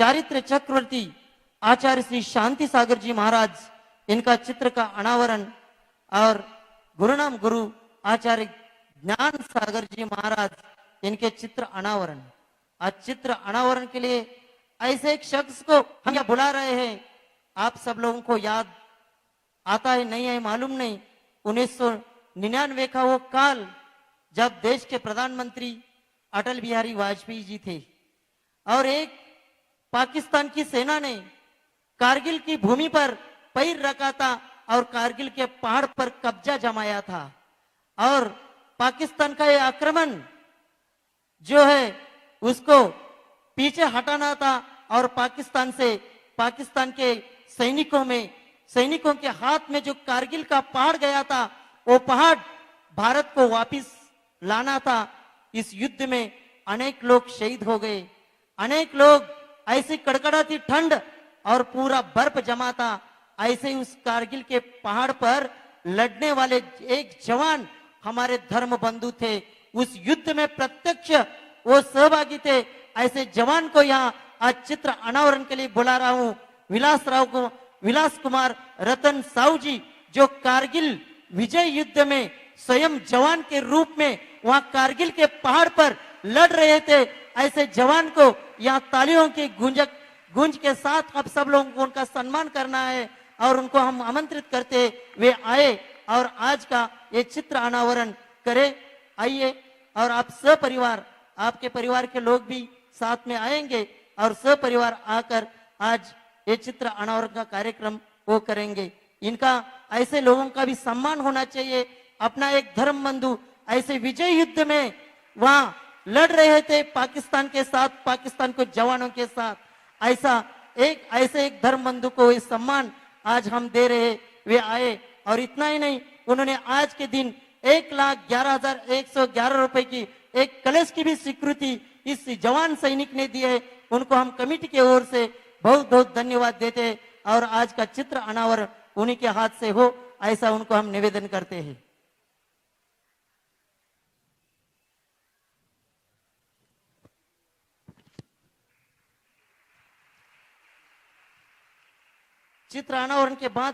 चारित्र चक्रवर्ती आचार्य श्री शांति सागर जी महाराज इनका चित्र का अनावरण और गुरुनाम गुरु आचार्य ज्ञान सागर जी महाराज इनके चित्र अनावरण। आज चित्र अनावरण के लिए ऐसे एक शख्स को हम यहाँ बुला रहे हैं। आप सब लोगों को याद आता है नहीं है मालूम नहीं। 1999 का वो काल जब देश के प्रधानमंत्री अटल बिहारी वाजपेयी जी थे और एक पाकिस्तान की सेना ने कारगिल की भूमि पर पैर रखा था और कारगिल के पहाड़ पर कब्जा जमाया था और पाकिस्तान का ये आक्रमण जो है उसको पीछे हटाना था और पाकिस्तान के सैनिकों के हाथ में जो कारगिल का पहाड़ गया था वो पहाड़ भारत को वापस लाना था। इस युद्ध में अनेक लोग शहीद हो गए, अनेक लोग ऐसी कड़कड़ाती ठंड और पूरा बर्फ जमा था। ऐसे ही उस कारगिल के पहाड़ पर लड़ने वाले एक जवान हमारे धर्म बंधु थे। उस युद्ध में प्रत्यक्ष वो सहभागी थे। ऐसे जवान को यहाँ आज चित्र अनावरण के लिए बुला रहा हूँ। विलास कुमार रतन साहू जी जो कारगिल विजय युद्ध में स्वयं जवान के रूप में वहां कारगिल के पहाड़ पर लड़ रहे थे। ऐसे जवान को यहाँ तालियों की गूंज के साथ आप सब लोगों को उनका सम्मान करना है और उनको हम आमंत्रित करते हैं वे आए और आज का ये चित्र अनावरण करें। आइए और आप सपरिवार आपके परिवार के लोग भी साथ में आएंगे और सपरिवार आकर आज ये चित्र अनावरण का कार्यक्रम वो करेंगे। इनका ऐसे लोगों का भी सम्मान होना चाहिए। अपना एक धर्म बंधु ऐसे विजय युद्ध में वहां लड़ रहे थे पाकिस्तान के साथ, पाकिस्तान को जवानों के साथ। ऐसे एक धर्म बंधु को ये सम्मान आज हम दे रहे। वे आए और इतना ही नहीं, उन्होंने आज के दिन 1,11,111 रुपए की एक कलश की भी स्वीकृति इस जवान सैनिक ने दी है। उनको हम कमेटी की ओर से बहुत बहुत धन्यवाद देते हैं और आज का चित्र अनावरण उन्हीं के हाथ से हो ऐसा उनको हम निवेदन करते हैं। चित्र अनावरण के बाद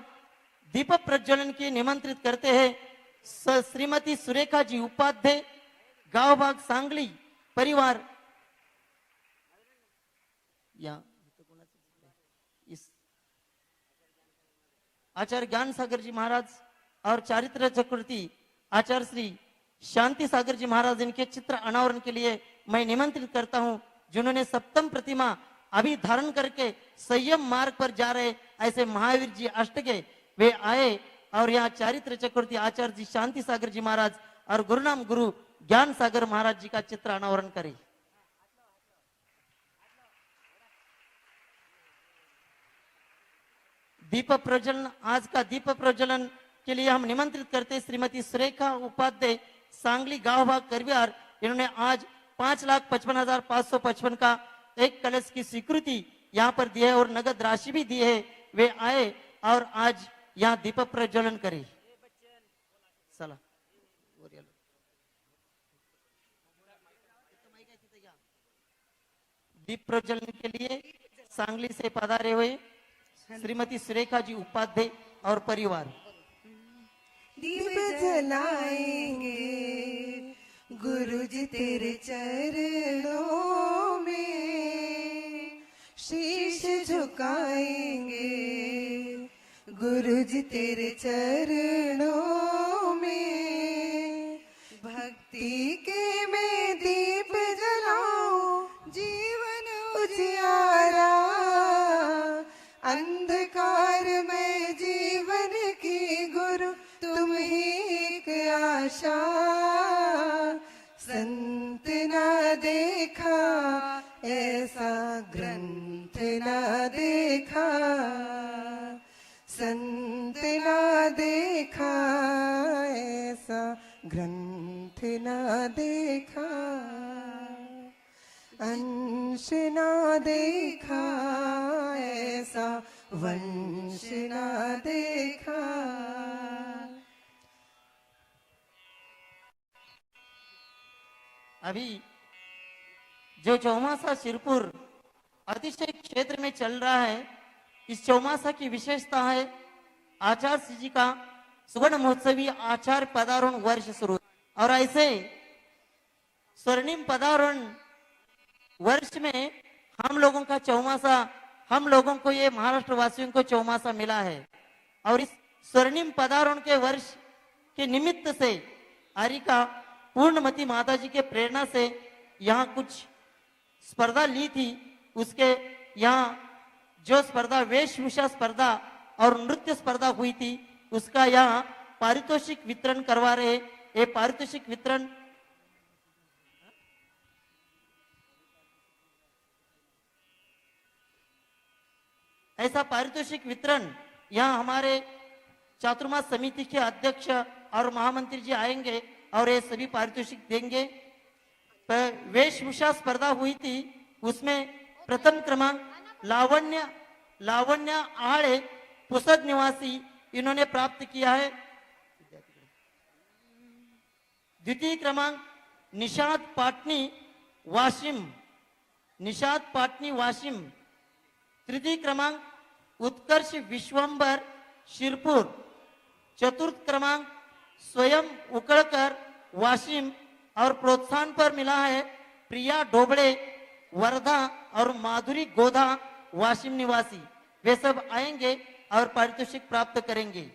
दीपक प्रज्वलन की निमंत्रित करते हैं श्रीमती सुरेखा जी उपाध्याय, गांव भाग सांगली परिवार। इस आचार्य ज्ञान सागर जी महाराज और चारित्र चक्रवर्ती आचार्य श्री शांति सागर जी महाराज इनके चित्र अनावरण के लिए मैं निमंत्रित करता हूं। जिन्होंने सप्तम प्रतिमा अभी धारण करके संयम मार्ग पर जा रहे ऐसे महावीर जी अष्टके वे आए और यहाँ चारित्र चक्रवर्ती आचार्य जी शांति सागर जी महाराज और गुरुनाम गुरु ज्ञान सागर महाराज जी का चित्र अनावरण करें। दीपक प्रज्वलन, आज का दीपक प्रज्वलन के लिए हम निमंत्रित करते श्रीमती सुरेखा उपाध्याय, सांगली गांव भाग करवियार। इन्होंने आज 5,55,555 का एक कलश की स्वीकृति यहाँ पर दी है और नगद राशि भी दी है। वे आए और आज यहाँ दीपक प्रज्वलन करे। दीप प्रज्वलन के लिए सांगली से पधारे हुए श्रीमती सुरेखा जी उपाध्याय और परिवार। दीप जलाएंगे गुरु जी तेरे चरणों में, शीश झुकाएंगे गुरु जी तेरे चरणों में। भक्ति के मैं दीप जलाऊं जीवन उजियारा, अंधकार में जीवन की गुरु तुम ही एक आशा। संत ना देखा ऐसा ग्रंथ ना देखा, संत ना देखा ऐसा ग्रंथ ना देखा, अंश ना देखा ऐसा वंश ना देखा। अभी जो चौमासा सिरपुर अतिशय क्षेत्र में चल रहा है। इस चौमासा की विशेषता है आचार्य श्री जी का सुवर्ण महोत्सवी आचार्य पदारोहण वर्ष शुरू, और ऐसे स्वर्णिम पदारोहण वर्ष में हम लोगों का चौमासा, हम लोगों को ये महाराष्ट्र वासियों को चौमासा मिला है। और इस स्वर्णिम पदारोहण के वर्ष के निमित्त से आरिका पूर्णमती माता जी के प्रेरणा से यहाँ कुछ स्पर्धा ली थी। उसके यहाँ जो स्पर्धा वेशभूषा स्पर्धा और नृत्य स्पर्धा हुई थी, उसका यहाँ पारितोषिक वितरण करवा रहे। ये पारितोषिक वितरण ऐसा पारितोषिक वितरण यहाँ हमारे चातुर्मास समिति के अध्यक्ष और महामंत्री जी आएंगे और ये सभी पारितोषिक देंगे। वेशभूषा स्पर्धा हुई थी, उसमें प्रथम क्रमांक लावण्य आड़े पुसद निवासी इन्होंने प्राप्त किया है। द्वितीय क्रमांक निषाद पाटनी वाशिम। तृतीय क्रमांक उत्कर्ष विश्वंबर शिरपुर। चतुर्थ क्रमांक स्वयं उकड़कर वाशिम, और प्रोत्साहन पर मिला है प्रिया ढोबड़े वर्धा और माधुरी गोधा वाशिम निवासी। वे सब आएंगे और पारितोषिक प्राप्त करेंगे।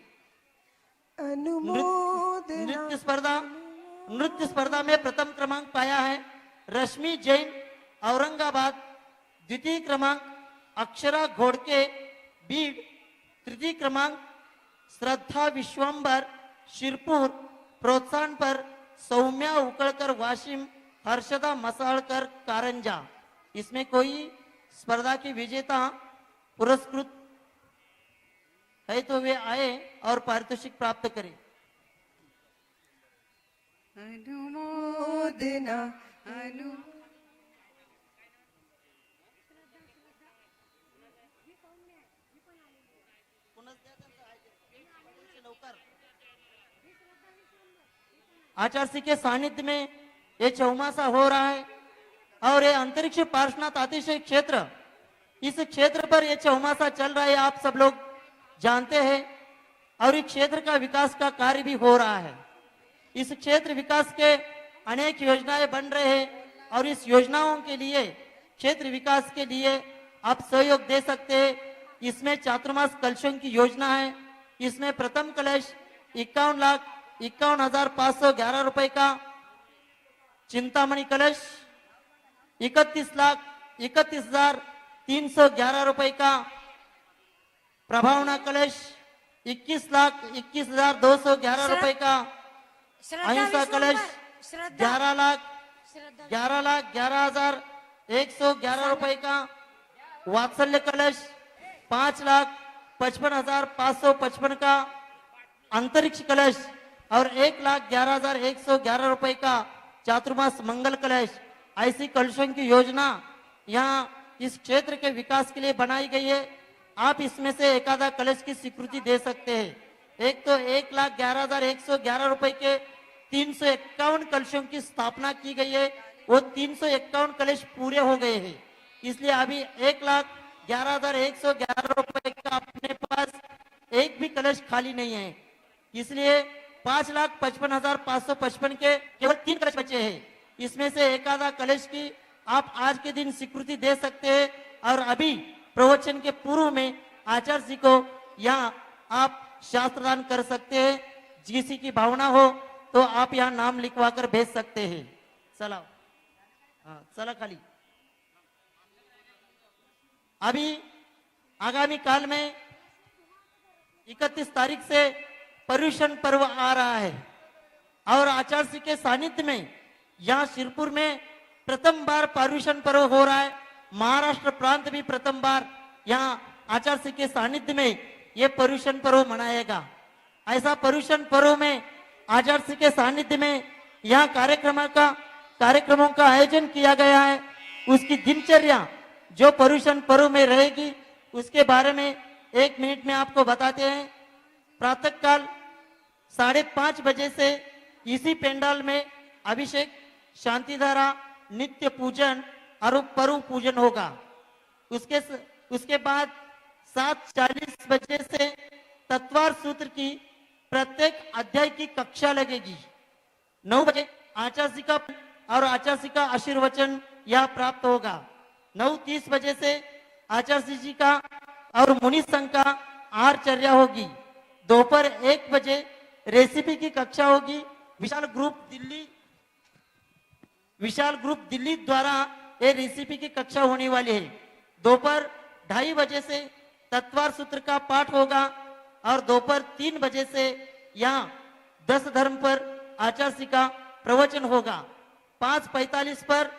नृत्य स्पर्धा में प्रथम क्रमांक पाया है रश्मि जैन औरंगाबाद। द्वितीय क्रमांक अक्षरा घोड़के बीड। तृतीय क्रमांक श्रद्धा विश्वंबर शिरपुर। प्रोत्साहन पर सौम्या उकड़कर वाशिम, हर्षदा मसालकर कारंजा। इसमें कोई स्पर्धा के विजेता पुरस्कृत है तो वे आए और पारितोषिक प्राप्त करें। अनुमोदना आचार्य श्री के सानिध्य में ये चौमासा हो रहा है और ये अंतरिक्ष पार्श्वनाथ अतिशय क्षेत्र, इस क्षेत्र पर ये चौमासा चल रहा है, आप सब लोग जानते हैं। और इस क्षेत्र का विकास का कार्य भी हो रहा है। इस क्षेत्र विकास के अनेक योजनाएं बन रहे हैं और इस योजनाओं के लिए, क्षेत्र विकास के लिए आप सहयोग दे सकते हैं। इसमें चातुर्मास कलशों की योजना है। इसमें प्रथम कलश 51,51,511 रुपए का, चिंतामणि कलश 31,31,311 रुपए का, प्रभावना कलश 21,21,211 रुपए का, अहिंसा कलश 11,11,11,111 रुपए का, वात्सल्य कलश 5,55,555 का, अंतरिक्ष कलश और 1,11,111 रुपए का चातुर्मास मंगल कलश। ऐसी कलशों की योजना यहाँ इस क्षेत्र के विकास के लिए बनाई गई है। आप इसमें से एक आधा कलश की स्वीकृति दे सकते हैं। एक तो 1,11,111 रुपए के 351 कलशों की स्थापना की गई है। वो 351 कलश पूरे हो गए हैं, इसलिए अभी 1,11,111 रुपए का अपने पास एक भी कलश खाली नहीं है। इसलिए 5,55,555 के केवल 3 कलश बचे हैं। इसमें से एक आधा कलश की आप आज के दिन स्वीकृति दे सकते हैं। और अभी प्रवचन के पूर्व में आचार्य जी को यहाँ आप शास्त्रदान कर सकते हैं। किसी की भावना हो तो आप यहाँ नाम लिखवा कर भेज सकते हैं। चला, हाँ चला खाली। अभी आगामी काल में 31 तारीख से पर्युषण पर्व आ रहा है और आचार्य श्री के सानिध्य में यहाँ शिरपुर में प्रथम बार पर्युषण पर्व हो रहा है। महाराष्ट्र प्रांत भी प्रथम बार यहाँ आचार्य श्री के सानिध्य में ये पर्युषण पर्व मनाएगा। ऐसा पर्युषण पर्व में आचार्य श्री के सानिध्य में यहाँ कार्यक्रमों का आयोजन किया गया है। उसकी दिनचर्या जो पर्युषण पर्व में रहेगी उसके बारे में 1 मिनट में आपको बताते हैं। प्रातः काल 5:30 बजे से इसी पेंडाल में अभिषेक, शांतिधारा, नित्य पूजन और पर्व पूजन होगा। उसके बाद 7:40 बजे से तत्वार सूत्र की प्रत्येक अध्याय की कक्षा लगेगी। 9 बजे आचार्यिका और आचार्यिका आशीर्वचन यह प्राप्त होगा। 9:30 बजे से आचार्य जी का और मुनि संघ का आहारचर्या होगी। दोपहर 1 बजे रेसिपी की कक्षा होगी। विशाल ग्रुप दिल्ली द्वारा ये रेसिपी की कक्षा होने वाली है। दोपहर 2:30 बजे से तत्वार सूत्र का पाठ होगा और दोपहर 3 बजे से यहाँ 10 धर्म पर आचार्य का प्रवचन होगा। 5:45 पर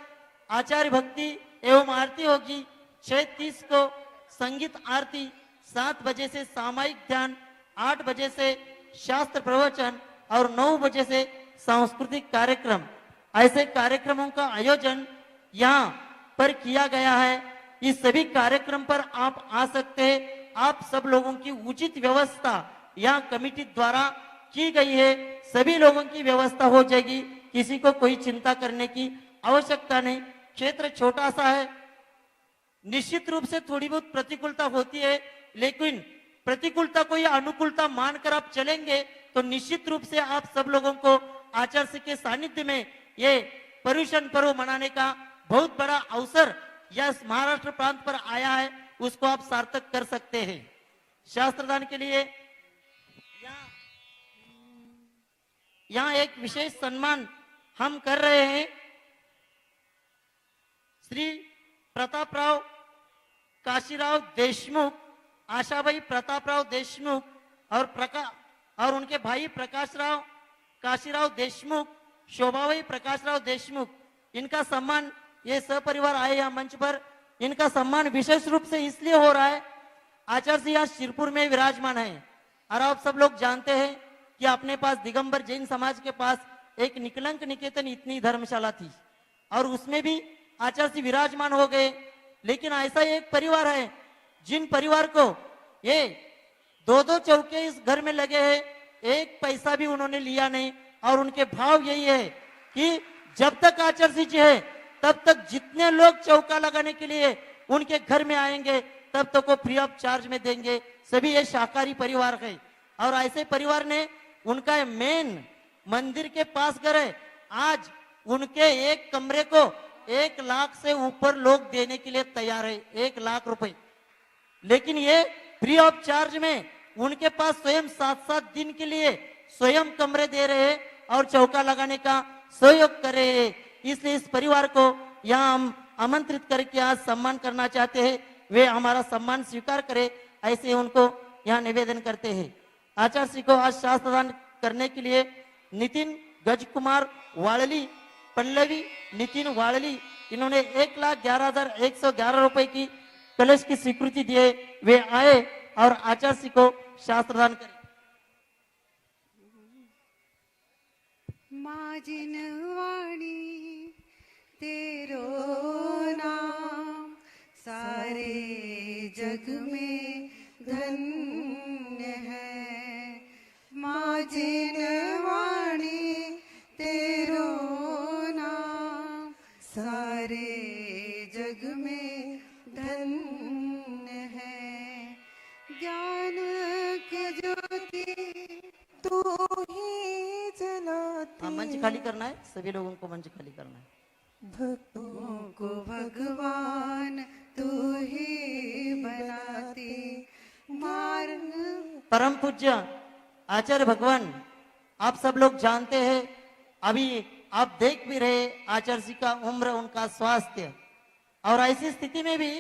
आचार्य भक्ति एवं आरती होगी। 6:30 को संगीत आरती, 7 बजे से सामायिक ध्यान, 8 बजे से शास्त्र प्रवचन और 9 बजे से सांस्कृतिक कार्यक्रम। ऐसे कार्यक्रमों का आयोजन यहाँ पर किया गया है। इस सभी कार्यक्रम पर आप आ सकते हैं। आप सब लोगों की उचित व्यवस्था यहाँ कमेटी द्वारा की गई है। सभी लोगों की व्यवस्था हो जाएगी, किसी को कोई चिंता करने की आवश्यकता नहीं। क्षेत्र छोटा सा है, निश्चित रूप से थोड़ी बहुत प्रतिकूलता होती है, लेकिन प्रतिकूलता को या अनुकूलता मानकर आप चलेंगे तो निश्चित रूप से आप सब लोगों को आचार्य के सानिध्य में ये पर्युषण पर्व मनाने का बहुत बड़ा अवसर यह महाराष्ट्र प्रांत पर आया है, उसको आप सार्थक कर सकते हैं। शास्त्रदान के लिए यहाँ एक विशेष सम्मान हम कर रहे हैं। श्री प्रतापराव काशीराव देशमुख, आशाबाई प्रतापराव देशमुख और उनके भाई प्रकाशराव काशीराव देशमुख, शोभाबाई प्रकाशराव देशमुख, इनका सम्मान, ये सपरिवार आए यहाँ मंच पर। इनका सम्मान विशेष रूप से इसलिए हो रहा है, आचार्य जी यहाँ शिरपुर में विराजमान है और आप सब लोग जानते हैं कि अपने पास दिगंबर जैन समाज के पास एक निकलंक निकेतन इतनी धर्मशाला थी और उसमें भी आचार्य जी विराजमान हो गए। लेकिन ऐसा एक परिवार है जिन परिवार को ये 2-2 चौके इस घर में लगे हैं, एक पैसा भी उन्होंने लिया नहीं और उनके भाव यही है कि जब तक आचार्य जी है तब तक जितने लोग चौका लगाने के लिए उनके घर में आएंगे तब तक वो फ्री ऑफ चार्ज में देंगे। सभी ये शाकाहारी परिवार है और ऐसे परिवार ने उनका मेन मंदिर के पास घर है। आज उनके एक कमरे को 1 लाख से ऊपर लोग देने के लिए तैयार है, 1 लाख रुपए। लेकिन ये फ्री ऑफ चार्ज में उनके पास स्वयं 7-7 दिन के लिए स्वयं कमरे दे रहे हैं और चौका लगाने का सहयोग कर रहे हैं। इसलिए इस परिवार को यहाँ हम आमंत्रित करके आज सम्मान करना चाहते हैं। वे हमारा सम्मान स्वीकार करे, ऐसे उनको यहाँ निवेदन करते हैं। आचार्य श्री को आज शास्त्रदान करने के लिए नितिन गजकुमार वाड़ली, पल्लवी नितिन वाड़ली, इन्होंने 1,11,111 रुपए की कलश की स्वीकृति दिए। वे आए और आचार्य श्री को शास्त्रदान करें। माजिन वाणी तेरो नाम सारे जग में धन्य है। माजिन वाणी तेरो नाम सारे जग में धन्य है। ज्ञान की ज्योति तू ही जलाती, मंच खाली करना है, सभी लोगों को मंच खाली करना है। भक्तों को भगवान तू ही बनाती मार्ग। परम पूज्य आचार्य भगवान, आप सब लोग जानते हैं, अभी आप देख भी रहे आचार्य जी का उम्र, उनका स्वास्थ्य, और ऐसी स्थिति में भी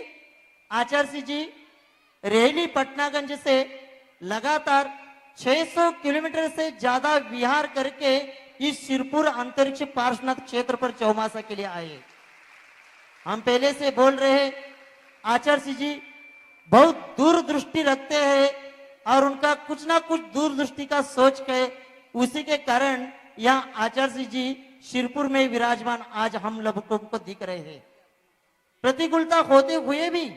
आचार्य जी रेली पटनागंज से लगातार 600 किलोमीटर से ज्यादा विहार करके इस शिरपुर अंतरिक्ष पार्श्वनाथ क्षेत्र पर चौमासा के लिए आए। हम पहले से बोल रहे हैं, आचार्य जी बहुत दूरदृष्टि रखते हैं और उनका कुछ ना कुछ दूरदृष्टि का सोच के उसी के कारण यहाँ आचार्य जी शिरपुर में विराजमान आज हम लोगों को दिख रहे हैं। प्रतिकूलता होते हुए भी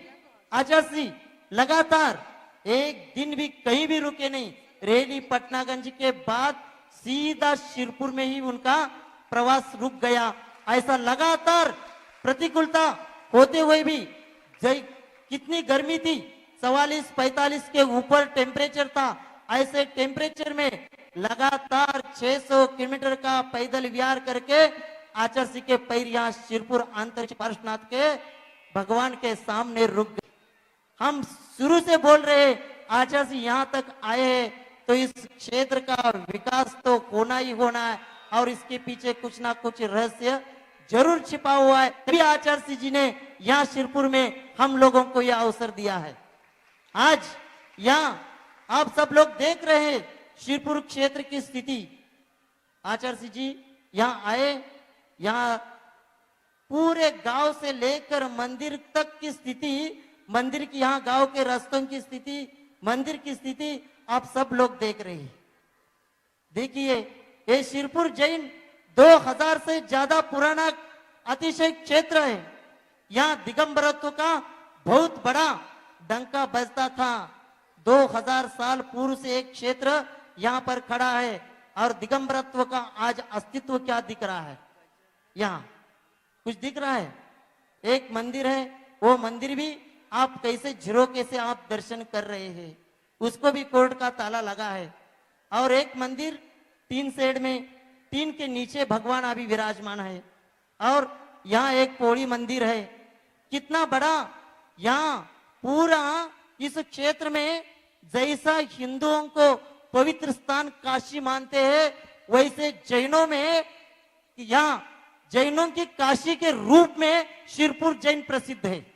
आचार्य जी लगातार एक दिन भी कहीं भी रुके नहीं। रेली पटनागंज के बाद सीधा शिरपुर में ही उनका प्रवास रुक गया। ऐसा लगातार प्रतिकूलता होते हुए भी कितनी गर्मी थी, 44-45 के ऊपर टेम्परेचर था। ऐसे टेम्परेचर में लगातार 600 किलोमीटर का पैदल विहार करके आचार्य सिंह के पैर यहाँ शिरपुर अंतरिक्ष पार्श्वनाथ के भगवान के सामने रुक गए। हम शुरू से बोल रहे आचार्य सिंह यहाँ तक आए हैं तो इस क्षेत्र का विकास तो होना ही होना है और इसके पीछे कुछ ना कुछ रहस्य जरूर छिपा हुआ है। तभी आचार्य सिंह जी ने यहाँ शिरपुर में हम लोगों को यह अवसर दिया है। आज यहाँ आप सब लोग देख रहे हैं शिरपुर क्षेत्र की स्थिति। आचार्य सिंह जी यहाँ आए, यहाँ पूरे गांव से लेकर मंदिर तक की स्थिति, मंदिर की यहाँ गांव के रास्तों की स्थिति, मंदिर की स्थिति आप सब लोग देख रहे हैं। देखिए ये शिरपुर जैन 2000 से ज्यादा पुराना अतिशय क्षेत्र है। यहाँ दिगंबरत्व का बहुत बड़ा डंका बजता था। 2000 साल पूर्व से एक क्षेत्र यहाँ पर खड़ा है और दिगंबरत्व का आज अस्तित्व क्या दिख रहा है? यहाँ कुछ दिख रहा है? एक मंदिर है, वो मंदिर भी आप कैसे झरोके से आप दर्शन कर रहे हैं, उसको भी कोर्ट का ताला लगा है। और एक मंदिर टीन शेड में, टीन के नीचे भगवान अभी विराजमान है। और यहाँ एक पौड़ी मंदिर है। कितना बड़ा यहाँ पूरा इस क्षेत्र में जैसा हिंदुओं को पवित्र स्थान काशी मानते हैं, वैसे जैनों में यहाँ जैनों की काशी के रूप में शिरपुर जैन प्रसिद्ध है।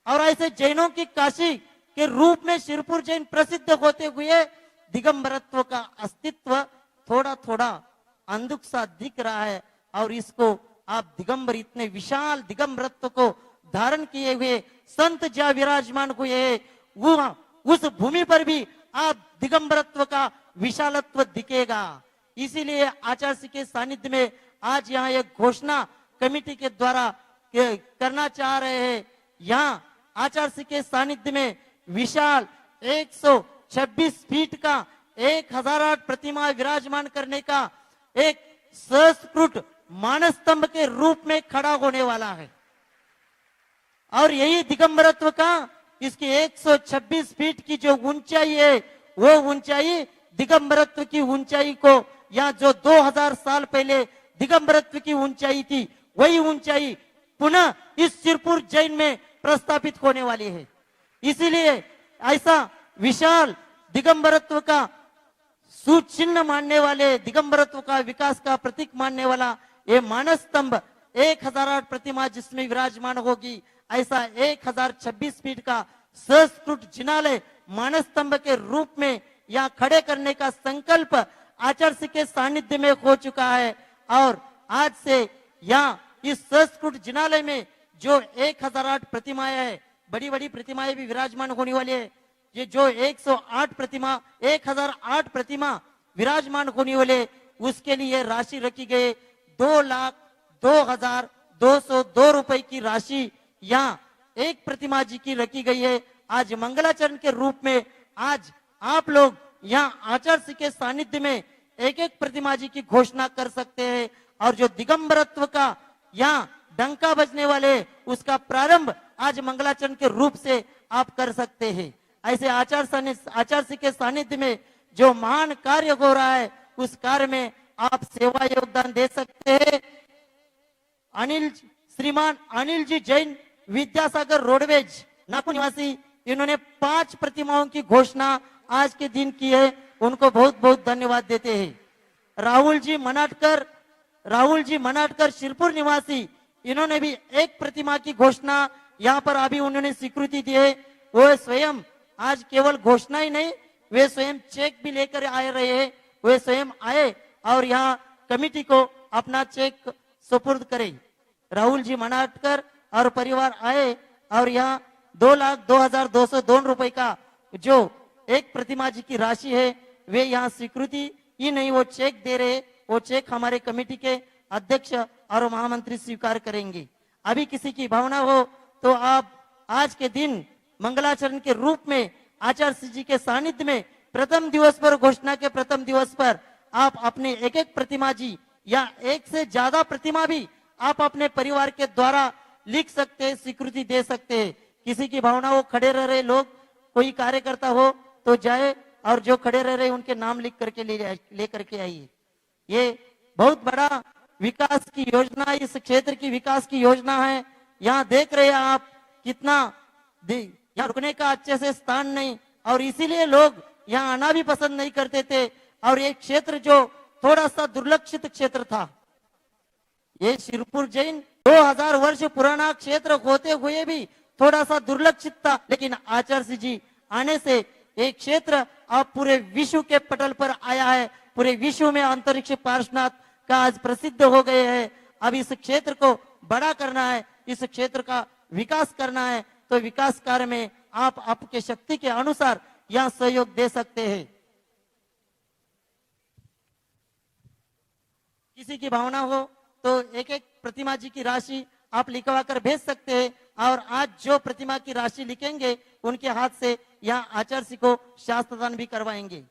और ऐसे जैनों की काशी के रूप में शिरपुर जैन प्रसिद्ध होते हुए दिगंबरत्व का अस्तित्व थोड़ा थोड़ा अंधुक सा दिख रहा है। और इसको आप दिगंबर, इतने विशाल दिगंबरत्व को धारण किए हुए संत जहाँ विराजमान हुए वो उस भूमि पर भी आप दिगंबरत्व का विशालत्व दिखेगा। इसीलिए आचार्य सिंह के सानिध्य में आज यहाँ एक घोषणा कमेटी के द्वारा करना चाह रहे हैं। यहाँ आचार्य सिंह के सानिध्य में विशाल 126 फीट का 1008 प्रतिमा विराजमान करने का एक संस्कृत मानस स्तंभ के रूप में खड़ा होने वाला है। और यही दिगंबरत्व का इसकी 126 फीट की जो ऊंचाई है, वो ऊंचाई दिगंबरत्व की ऊंचाई को, या जो 2000 साल पहले दिगंबरत्व की ऊंचाई थी, वही ऊंचाई पुनः इस शिरपुर जैन में प्रस्तापित होने वाली है। इसीलिए ऐसा विशाल दिगंबरत्व का सुचिन्ह मानने वाले, दिगंबरत्व का विकास का प्रतीक मानने वाला ये मानस स्तंभ 1008 प्रतिमा जिसमें विराजमान होगी, ऐसा 1026 फीट का संस्कृत जिनालय मानस स्तंभ के रूप में यहाँ खड़े करने का संकल्प आचार्य सिंह के सानिध्य में हो चुका है। और आज से यहाँ इस संस्कृत जिनालय में जो 1008 प्रतिमाएं है, बड़ी बड़ी प्रतिमाएं भी विराजमान होने वाली है। ये जो 1008 प्रतिमा विराजमान होने वाले, उसके लिए राशि रखी गई 2,02,202 रुपए की राशि यहाँ एक प्रतिमा जी की रखी गई है। आज मंगलाचरण के रूप में आज आप लोग यहाँ आचार्य सिंह के सानिध्य में एक एक प्रतिमा जी की घोषणा कर सकते हैं। और जो दिगंबरत्व का यहाँ डंका बजने वाले, उसका प्रारंभ आज मंगलाचरण के रूप से आप कर सकते हैं। ऐसे आचार्य सिंह के सानिध्य में जो महान कार्य हो रहा है, उस कार्य में आप सेवा योगदान दे सकते हैं। श्रीमान अनिल जी जैन, विद्यासागर रोडवेज, नागपुर निवासी, इन्होंने 5 प्रतिमाओं की घोषणा आज के दिन की है। उनको बहुत बहुत धन्यवाद देते हैं। राहुल जी मनाटकर शिरपुर निवासी, इन्होंने भी एक प्रतिमा की घोषणा यहाँ पर अभी उन्होंने स्वीकृति दी है। वो स्वयं आज केवल घोषणा ही नहीं, वे स्वयं चेक भी लेकर आ रहे हैं। वे स्वयं आए और यहाँ कमेटी को अपना चेक सुपुर्द करे। राहुल जी मनाटकर और परिवार आए और यहाँ 2,02,202 रुपए का जो एक प्रतिमा जी की राशि है, वे यहाँ स्वीकृति ही नहीं, वो चेक दे रहे। वो चेक हमारे कमेटी के अध्यक्ष और महामंत्री स्वीकार करेंगे। अभी किसी की भावना हो तो आप आज के दिन मंगलाचरण के रूप में आचार्य सिंह जी के सानिध्य में प्रथम दिवस पर, घोषणा के प्रथम दिवस पर आप अपने एक एक प्रतिमा जी या एक से ज्यादा प्रतिमा भी आप अपने परिवार के द्वारा लिख सकते हैं, स्वीकृति दे सकते हैं। किसी की भावना हो, खड़े रह रहे लोग, कोई कार्यकर्ता हो तो जाए और जो खड़े रह रहे उनके नाम लिख करके ले करके आइए। ये बहुत बड़ा विकास की योजना, इस क्षेत्र की विकास की योजना है। यहाँ देख रहे हैं आप कितना यहाँ रुकने का अच्छे से स्थान नहीं, और इसीलिए लोग यहाँ आना भी पसंद नहीं करते थे। और ये क्षेत्र जो थोड़ा सा दुर्लक्षित क्षेत्र था, ये शिरपुर जैन 2000 वर्ष पुराना क्षेत्र होते हुए भी थोड़ा सा दुर्लक्षित था, लेकिन आचार्य सिंह जी आने से एक क्षेत्र अब पूरे विश्व के पटल पर आया है। पूरे विश्व में अंतरिक्ष पार्श्वनाथ का आज प्रसिद्ध हो गए हैं। अब इस क्षेत्र को बड़ा करना है, इस क्षेत्र का विकास करना है, तो विकास कार्य में आप आपके शक्ति के अनुसार यहाँ सहयोग दे सकते हैं। किसी की भावना हो तो एक एक प्रतिमा जी की राशि आप लिखवा कर भेज सकते हैं, और आज जो प्रतिमा की राशि लिखेंगे उनके हाथ से यहाँ आचार्य सिंह को शास्त्रदान भी करवाएंगे।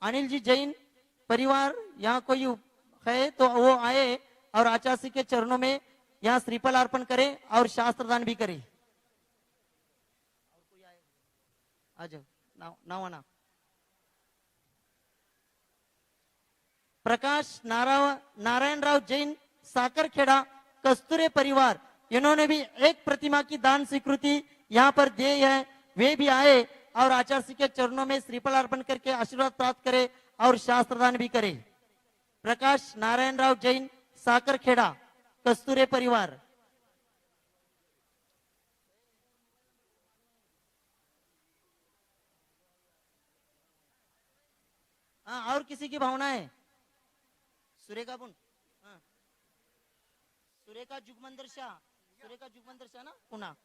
अनिल जी जैन परिवार यहाँ कोई है तो वो आए और आचार्य सिंह के चरणों में यहाँ श्रीफल अर्पण करें और शास्त्रदान भी करें। आ जाओ, नावाना प्रकाश नारायण राव जैन साकरखेड़ा कस्तूरे परिवार, इन्होंने भी एक प्रतिमा की दान स्वीकृति यहाँ पर दी है। वे भी आए और आचार्य सिंह के चरणों में श्रीफल अर्पण करके आशीर्वाद प्राप्त करे और शास्त्रदान भी करे। प्रकाश नारायण राव जैन साकरखेड़ा कस्तूरे परिवार। हाँ, और किसी की भावना है? सुरेखा बुन, हाँ, सुरेखा जुगमंदर शाह ना पुना,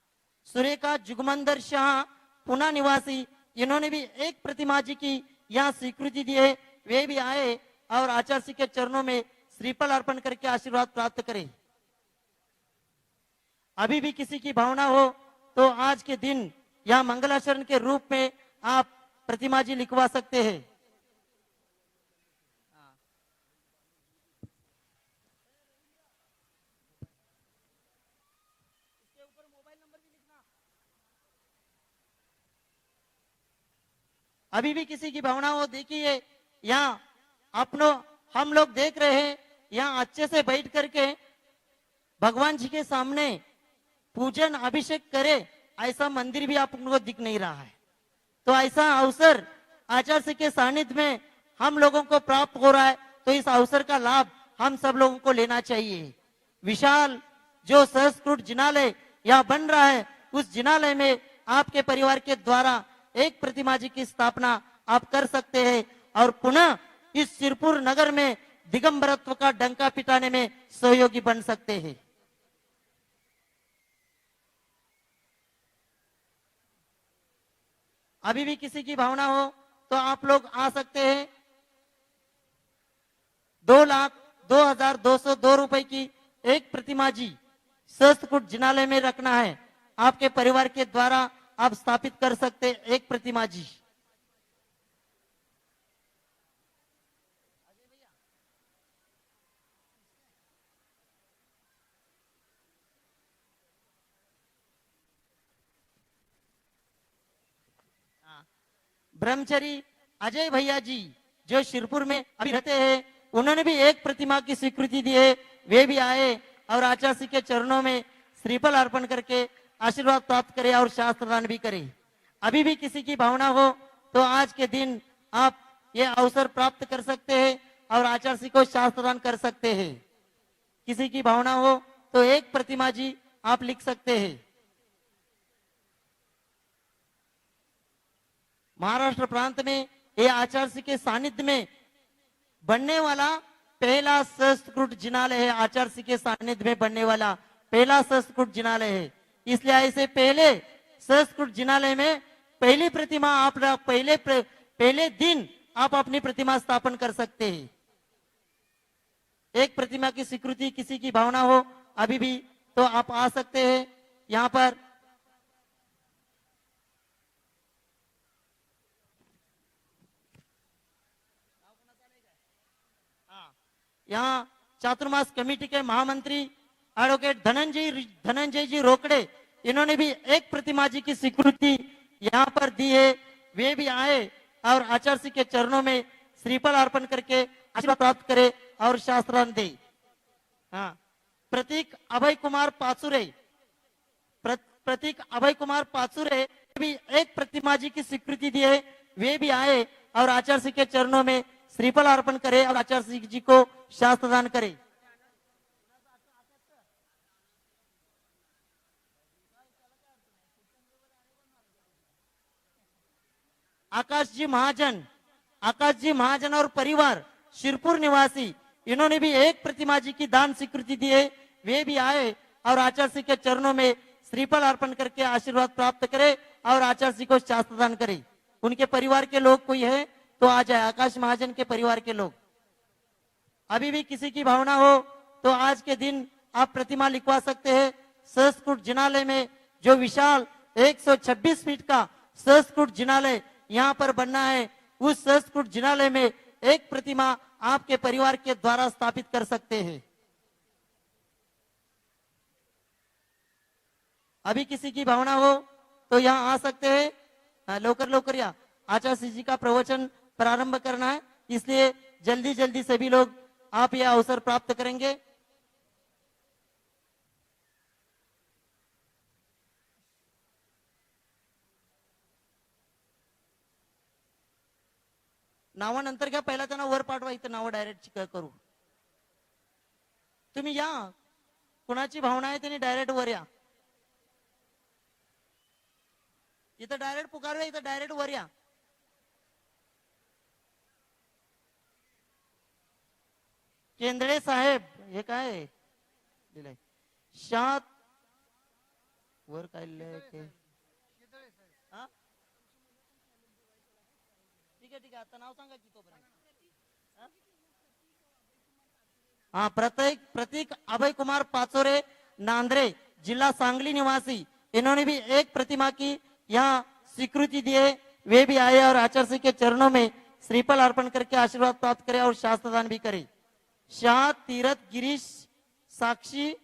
सुरेखा जुगमंदर शाह पुना निवासी, इन्होंने भी एक प्रतिमा जी की यहाँ स्वीकृति दी है। वे भी आए और आचार्य सिंह के चरणों में श्रीफल अर्पण करके आशीर्वाद प्राप्त करें। अभी भी किसी की भावना हो तो आज के दिन यहाँ मंगलाचरण के रूप में आप प्रतिमा जी लिखवा सकते हैं। अभी भी किसी की भावना हो, देखिए यहाँ हम लोग देख रहे हैं, यहाँ अच्छे से बैठ करके भगवान जी के सामने पूजन अभिषेक करे, ऐसा मंदिर भी आप लोगों को दिख नहीं रहा है। तो ऐसा अवसर आचार्य सिंह के सानिध्य में हम लोगों को प्राप्त हो रहा है, तो इस अवसर का लाभ हम सब लोगों को लेना चाहिए। विशाल जो संस्कृत जिनालय यहाँ बन रहा है, उस जिनालय में आपके परिवार के द्वारा एक प्रतिमा जी की स्थापना आप कर सकते हैं और पुनः इस सिरपुर नगर में दिगंबरत्व का डंका पिटाने में सहयोगी बन सकते हैं। अभी भी किसी की भावना हो तो आप लोग आ सकते हैं। 2,02,202 रुपए की एक प्रतिमा जी संस्कृत जिनालय में रखना है, आपके परिवार के द्वारा आप स्थापित कर सकते एक प्रतिमा जी। ब्रह्मचरी अजय भैया जी जो शिरपुर में अभी रहते हैं, उन्होंने भी एक प्रतिमा की स्वीकृति दी है। वे भी आए और आचार्य सिंह के चरणों में श्रीफल अर्पण करके आशीर्वाद प्राप्त करें और शास्त्रदान भी करें। अभी भी किसी की भावना हो तो आज के दिन आप ये अवसर प्राप्त कर सकते हैं और आचार्य सिंह को शास्त्रदान कर सकते हैं। किसी की भावना हो तो एक प्रतिमा जी आप लिख सकते हैं। महाराष्ट्र प्रांत में ये आचार्य सिंह के सानिध्य में बनने वाला पहला संस्कृत जिनालय है। आचार्य सिंह के सानिध्य में बनने वाला पहला संस्कृत जिनालय है। इसलिए ऐसे पहले संस्कृत जिनालय में पहली प्रतिमा आप पहले दिन आप अपनी प्रतिमा स्थापन कर सकते हैं। एक प्रतिमा की स्वीकृति किसी की भावना हो अभी भी तो आप आ सकते हैं यहाँ पर। यहाँ चातुर्मास कमेटी के महामंत्री एडवोकेट धनंजय जी रोकड़े, इन्होंने भी एक प्रतिमा जी की स्वीकृति यहाँ पर दी है। वे भी आए और आचार्य श्री के चरणों में श्रीफल अर्पण करके आशीर्वाद प्राप्त करे और शास्त्रांत दे। हाँ, प्रतीक अभय कुमार पाचुरे, प्रतीक अभय कुमार पाचुरे भी एक प्रतिमा जी की स्वीकृति दी है। वे भी आए और आचार्य श्री के चरणों में श्रीफल अर्पण करे और आचार्य श्री जी को शास्त्र दान करे। आकाश जी महाजन और परिवार शिरपुर निवासी, इन्होंने भी एक प्रतिमा जी की दान स्वीकृति दी है। वे भी आए और आचार्य श्री के चरणों में श्रीफल अर्पण करके आशीर्वाद प्राप्त करे और आचार्य श्री को शास्त्र दान करे। उनके परिवार के लोग कोई है तो आ जाए, आकाश महाजन के परिवार के लोग। अभी भी किसी की भावना हो तो आज के दिन आप प्रतिमा लिखवा सकते हैं। संस्कृत जिनालय में जो विशाल 126 फीट का संस्कृत जिनालय यहाँ पर बनना है, उस संस्कृत जिनालय में एक प्रतिमा आपके परिवार के द्वारा स्थापित कर सकते हैं। अभी किसी की भावना हो तो यहाँ आ सकते हैं। लोकर या आचार्य श्री जी का प्रवचन प्रारंभ करना है, इसलिए जल्दी जल्दी सभी लोग आप यह अवसर प्राप्त करेंगे। नावानंतर घ्या, पहिला त्यांना वर पाठवा, इथं नाव डायरेक्ट करू। तुम्ही या, कुणाची भावना आहे त्यांनी डायरेक्ट वर या। इथं डायरेक्ट पुकारूया, इथं डायरेक्ट वर या। केंद्रे साहेब, हे काय दिलंय शात वर काय लिहिलंय ते? हा, ठीक आहे, आता नाव सांगा की तोपर्यंत। हाँ, प्रतीक अभय कुमार पाचोरे, नांद्रे, जिला सांगली निवासी, इन्होंने भी एक प्रतिमा की यहाँ स्वीकृति दी है। वे भी आए और आचार्य श्री के चरणों में श्रीफल अर्पण करके आशीर्वाद प्राप्त करे और शास्त्रदान भी करे। शाह तीरथ गिरीश साक्षी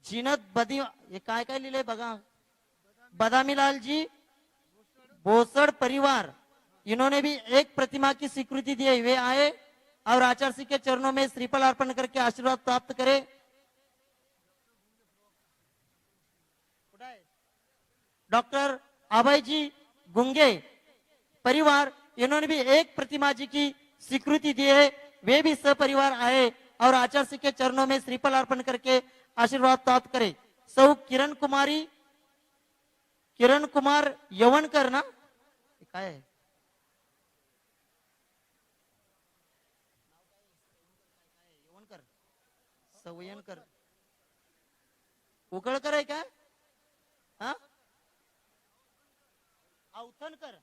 जिनत बदी, ये काय काय लिहिले बघा, बदामीलाल जी भोसड़ परिवार, इन्होंने भी एक प्रतिमा की स्वीकृति दी है। वे आए और आचार्य श्री के चरणों में श्रीफल अर्पण करके आशीर्वाद प्राप्त करे। डॉक्टर अभय जी गुंगे परिवार, इन्होंने भी एक प्रतिमा जी की स्वीकृति दी है। वे भी सपरिवार आए और आचार्य श्री के चरणों में श्रीफल अर्पण करके आशीर्वाद प्राप्त करे। सौ किरण कुमार यवनकर ना, काय आहे? यवनकर, सवयनकर, उकळकर आहे काय? हा, अवथनकर,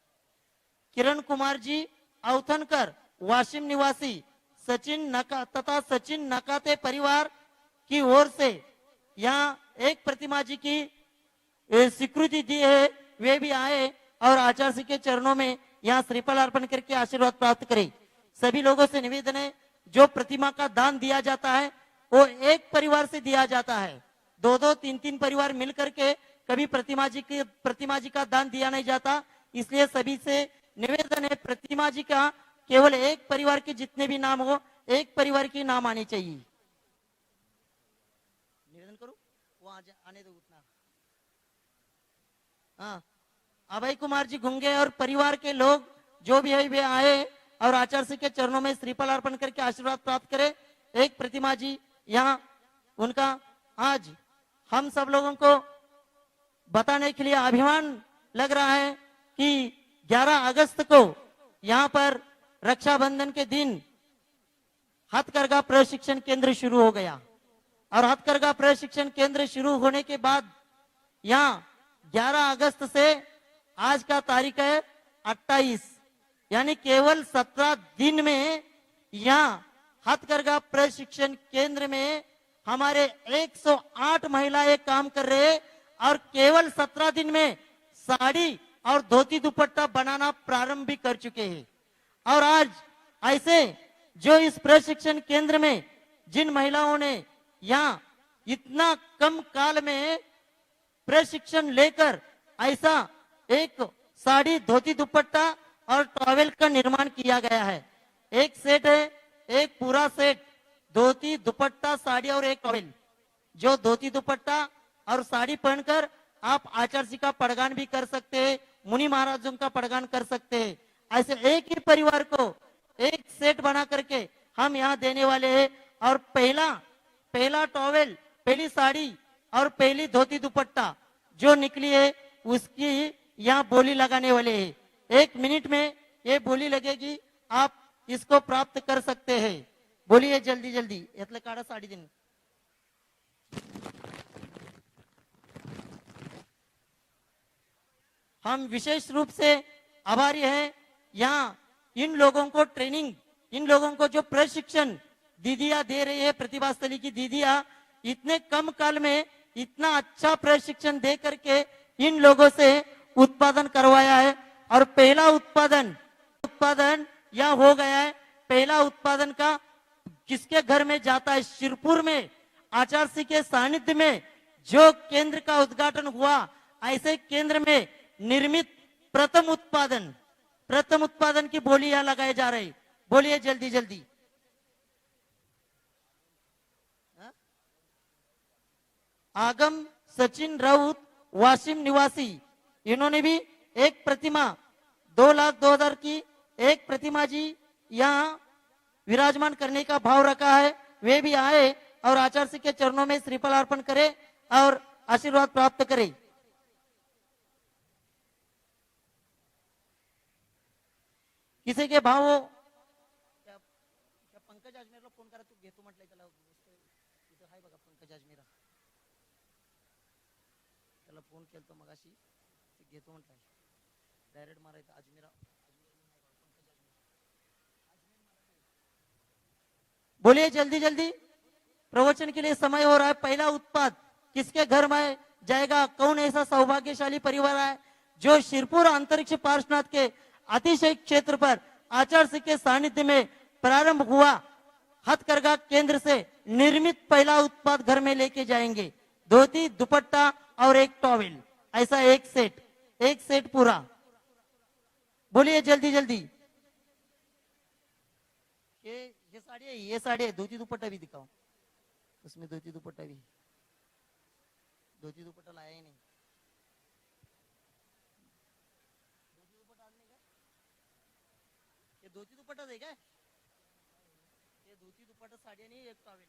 किरण कुमार जी अवथनकर, वाशिम निवासी, सचिन नकाते परिवार की ओर से यहाँ एक प्रतिमा जी की स्वीकृति दी है। वे भी आए और आचार्य श्री के चरणों में यहाँ श्रीफल अर्पण करके आशीर्वाद प्राप्त करे। सभी लोगों से निवेदन है, जो प्रतिमा का दान दिया जाता है वो एक परिवार से दिया जाता है। 2-2, 3-3 परिवार मिलकर के कभी प्रतिमा जी का दान दिया नहीं जाता। इसलिए सभी से निवेदन है, प्रतिमा जी का केवल एक परिवार के जितने भी नाम हो, एक परिवार के नाम आने चाहिए। निवेदन करूं, वो आने दो उतना। हाँ, अभय कुमार जी गुंगे और परिवार के लोग जो भी है वे आए और आचार्य श्री के चरणों में श्रीफल अर्पण करके आशीर्वाद प्राप्त करे। एक प्रतिमा जी यहाँ, उनका आज हम सब लोगों को बताने के लिए अभिमान लग रहा है कि 11 अगस्त को यहाँ पर रक्षाबंधन के दिन हथकरघा प्रशिक्षण केंद्र शुरू हो गया और हथकरघा प्रशिक्षण केंद्र शुरू होने के बाद यहाँ 11 अगस्त से आज का तारीख है 28, यानी केवल 17 दिन में यहाँ हथकरघा प्रशिक्षण केंद्र में हमारे 108 महिलाएं काम कर रहे हैं और केवल 17 दिन में साड़ी और धोती दुपट्टा बनाना प्रारंभ भी कर चुके हैं। और आज ऐसे जो इस प्रशिक्षण केंद्र में जिन महिलाओं ने यहाँ इतना कम काल में प्रशिक्षण लेकर ऐसा एक साड़ी धोती दुपट्टा और टॉवेल का निर्माण किया गया है। एक सेट है, एक पूरा सेट धोती दुपट्टा साड़ी और एक टॉवेल, जो धोती दुपट्टा और साड़ी पहनकर आप आचार्य का पड़गान भी कर सकते हैं, मुनि महाराजों का पड़गान कर सकते हैं। ऐसे एक ही परिवार को एक सेट बना करके हम यहाँ देने वाले हैं। और पहला टॉवेल, पहली साड़ी और पहली धोती दुपट्टा जो निकली है उसकी यहाँ बोली लगाने वाले हैं। 1 मिनट में ये बोली लगेगी, आप इसको प्राप्त कर सकते हैं। बोलिए जल्दी जल्दी यातलं काढा साड़ी दिन। हम विशेष रूप से आभारी हैं यहाँ इन लोगों को ट्रेनिंग, इन लोगों को जो प्रशिक्षण दीदियां दे रही है, प्रतिभा स्थली की दीदियां इतने कम काल में इतना अच्छा प्रशिक्षण दे करके इन लोगों से उत्पादन करवाया है। और पहला उत्पादन यह हो गया है। पहला उत्पादन का किसके घर में जाता है? शिरपुर में आचार्य के सानिध्य में जो केंद्र का उद्घाटन हुआ, ऐसे केंद्र में निर्मित प्रथम उत्पादन की बोली यहां लगाए जा रही। बोलिए जल्दी जल्दी। आगम सचिन राउत वाशिम निवासी, इन्होंने भी एक प्रतिमा 2,02,000 की एक प्रतिमा जी यहाँ विराजमान करने का भाव रखा है। वे भी आए और आचार्य के चरणों में श्रीफल अर्पण करे और आशीर्वाद प्राप्त करे। किसी के भाव हो पंकज अजमेरला फोन करा, तू घेतो म्हटलंय त्याला, इथं हाय बघा पंकज अजमेरा, त्याला फोन केलतो मगाशी, घेतो म्हटलाय, डायरेक्ट मारायचं अजमेरा। बोलिए जल्दी जल्दी, प्रवचन के लिए समय हो रहा है। पहला उत्पाद किसके घर में जाएगा? कौन ऐसा सौभाग्यशाली परिवार है जो शिरपुर अंतरिक्ष पार्श्वनाथ के अतिशय क्षेत्र पर आचार्य के सानिध्य में प्रारंभ हुआ हथकरघा केंद्र से निर्मित पहला उत्पाद घर में लेके जाएंगे? धोती दुपट्टा और एक टॉवेल, ऐसा एक सेट पूरा। बोलिए जल्दी जल्दी। ये साड़ी है, धोती दुपट्टा भी दिखाओ, उसमें धोती दुपट्टा भी, धोती दुपट्टा लाया ही नहीं। ये धोती दुपट्टा है क्या? ये धोती दुपट्टा साड़ी नहीं, एक टॉवेल,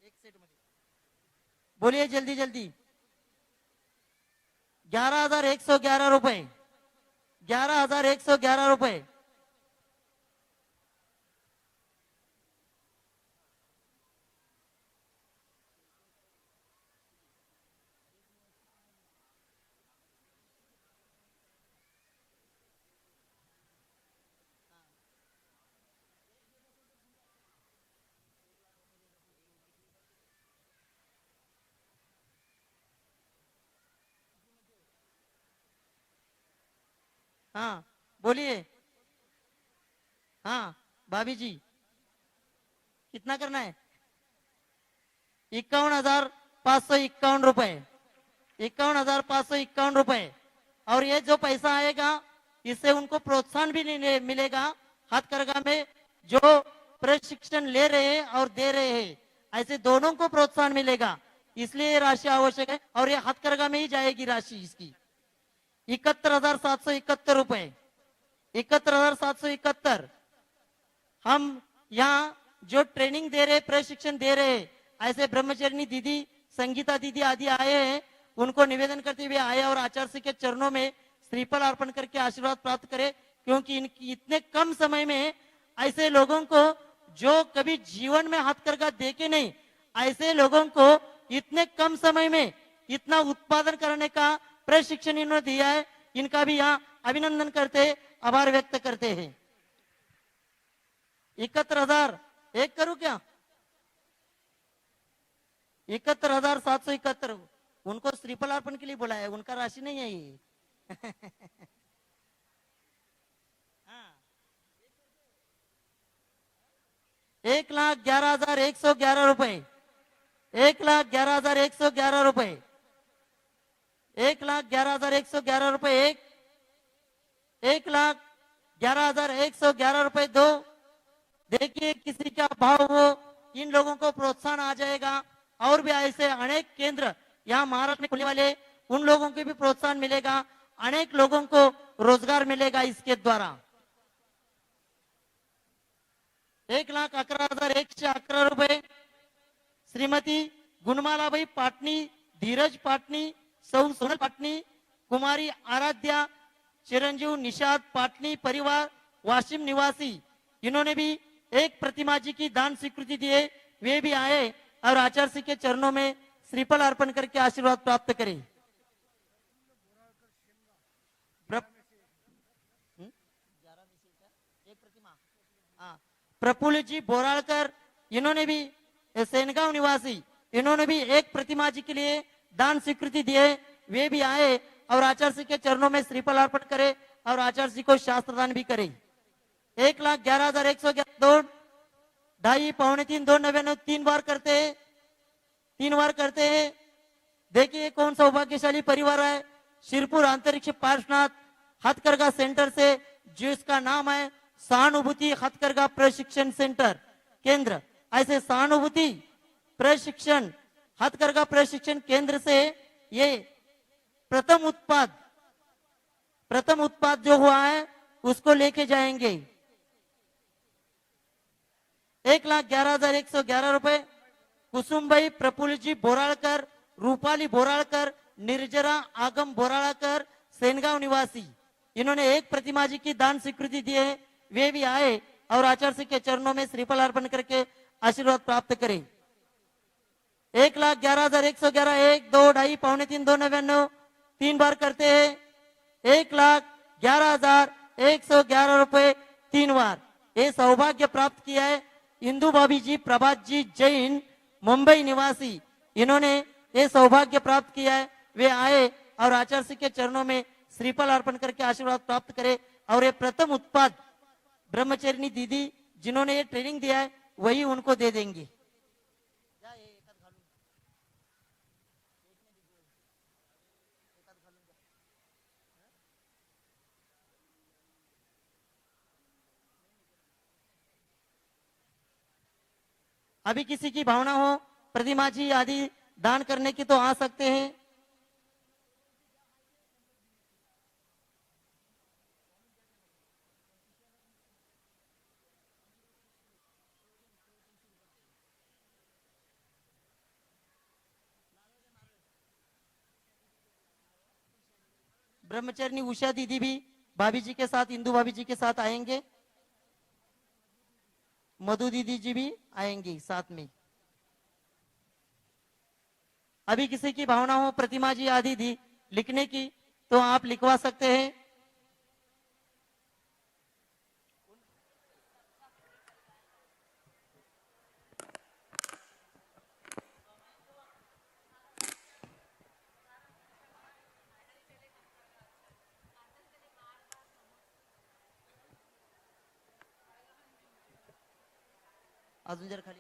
एक सेट मध्ये। बोलिए जल्दी जल्दी। 11,111 रुपए, 11,111 रुपए। हाँ बोलिए। हाँ भाभी जी, कितना करना है? 51,551 रुपए, 51,551 रुपए। और ये जो पैसा आएगा इससे उनको प्रोत्साहन भी मिलेगा। हथकरघा में जो प्रशिक्षण ले रहे हैं और दे रहे हैं, ऐसे दोनों को प्रोत्साहन मिलेगा, इसलिए ये राशि आवश्यक है। और ये हथकरघा में ही जाएगी राशि इसकी। 71,771 रुपए, 71,771। हम यहाँ जो ट्रेनिंग दे रहे, प्रशिक्षण दे रहे, ऐसे ब्रह्मचर्यनी दीदी, संगीता दीदी आदि आए हैं, उनको निवेदन करते हुए आए और आचार्य के चरणों में श्रीफल अर्पण करके आशीर्वाद प्राप्त करें। क्योंकि इनकी इतने कम समय में ऐसे लोगों को जो कभी जीवन में हथकरघा देखे नहीं, ऐसे लोगों को इतने कम समय में इतना उत्पादन करने का प्रशिक्षण इन्होंने दिया है। इनका भी यहाँ अभिनंदन करते, आभार व्यक्त करते हैं। 71,000 एक करूं क्या? 71,771 उनको श्रीफल अर्पण के लिए बुलाया है, उनका राशि नहीं है ये। हाँ 1,11,111 रुपए, 1,11,111 रुपए, 1,11,111 रुपए, 1,11,111 रुपए दो। देखिए किसी का भाव हो, इन लोगों को प्रोत्साहन आ जाएगा। और भी ऐसे अनेक केंद्र यहाँ महाराष्ट्र में खुलने वाले, उन लोगों को भी प्रोत्साहन मिलेगा, अनेक लोगों को रोजगार मिलेगा इसके द्वारा। 1,11,111 रुपए श्रीमती गुणमालाबाई पाटनी, धीरज पाटनी, सौ सोनल पाटनी, कुमारी आराध्या, चिरंजीव निषाद पाटनी परिवार, वाशिम निवासी, इन्होंने भी एक प्रतिमा जी की दान स्वीकृति दी है। वे भी आए और आचार्य श्री के चरणों में श्रीफल अर्पण करके आशीर्वाद प्राप्त करें। प्रफुल्ल जी बोराळकर, इन्होंने भी सेनगांव निवासी, इन्होंने भी एक प्रतिमा जी के लिए दान स्वीकृति दी है। वे भी आए और आचार्य श्री के चरणों में श्रीफल अर्पण करे और आचार्य श्री को शास्त्र दान भी करे। 1,11,111 दो, 2.5, 2.25, 2.99 तीन बार करते हैं, 3 बार करते हैं। देखिए कौन सौभाग्यशाली परिवार है। शिरपुर अंतरिक्ष पार्श्वनाथ हथकरघा सेंटर से, जिसका नाम है सहानुभूति हथकरघा प्रशिक्षण सेंटर केंद्र। ऐसे सहानुभूति प्रशिक्षण हथकरघा प्रशिक्षण केंद्र से ये प्रथम उत्पाद जो हुआ है उसको लेके जाएंगे। 1,11,111 रुपए कुसुमबाई प्रफुल्ल जी बोराळकर, रूपाली बोराळकर, निर्जरा आगम बोराळकर, सेनगांव निवासी, इन्होंने एक प्रतिमा जी की दान स्वीकृति दी है। वे भी आए और आचार्य श्री के चरणों में श्रीफल अर्पण करके आशीर्वाद प्राप्त करें। 1,11,111 1, 2, 2.5, 2.25, 2.99 तीन बार करते हैं। 1,11,111 रुपए 3 बार। ये सौभाग्य प्राप्त किया है इंदु भाभी जी, प्रभात जी जैन, मुंबई निवासी, इन्होंने ये सौभाग्य प्राप्त किया है। वे आए और आचार्य श्री के चरणों में श्रीफल अर्पण करके आशीर्वाद प्राप्त करे। और ये प्रथम उत्पाद ब्रह्मचर्यनी दीदी जिन्होंने ये ट्रेनिंग दिया है वही उनको दे देंगे। अभी किसी की भावना हो प्रतिमा जी आदि दान करने की तो आ सकते हैं। ब्रह्मचर्यनी उषा दीदी भी भाभी जी के साथ, इंदु भाभी जी के साथ आएंगे। मधु दीदी जी भी आएंगी साथ में। अभी किसी की भावना हो प्रतिमा जी आदि दी लिखने की तो आप लिखवा सकते हैं। अजून जर खाली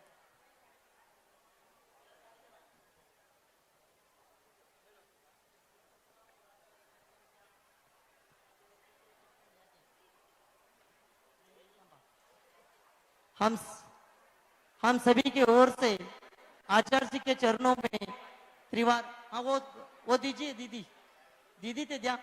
हम सभी की ओर से आचार्य जी के चरणों में त्रिवार, हाँ वो दीजिए दीदी, दीदी ते द्या।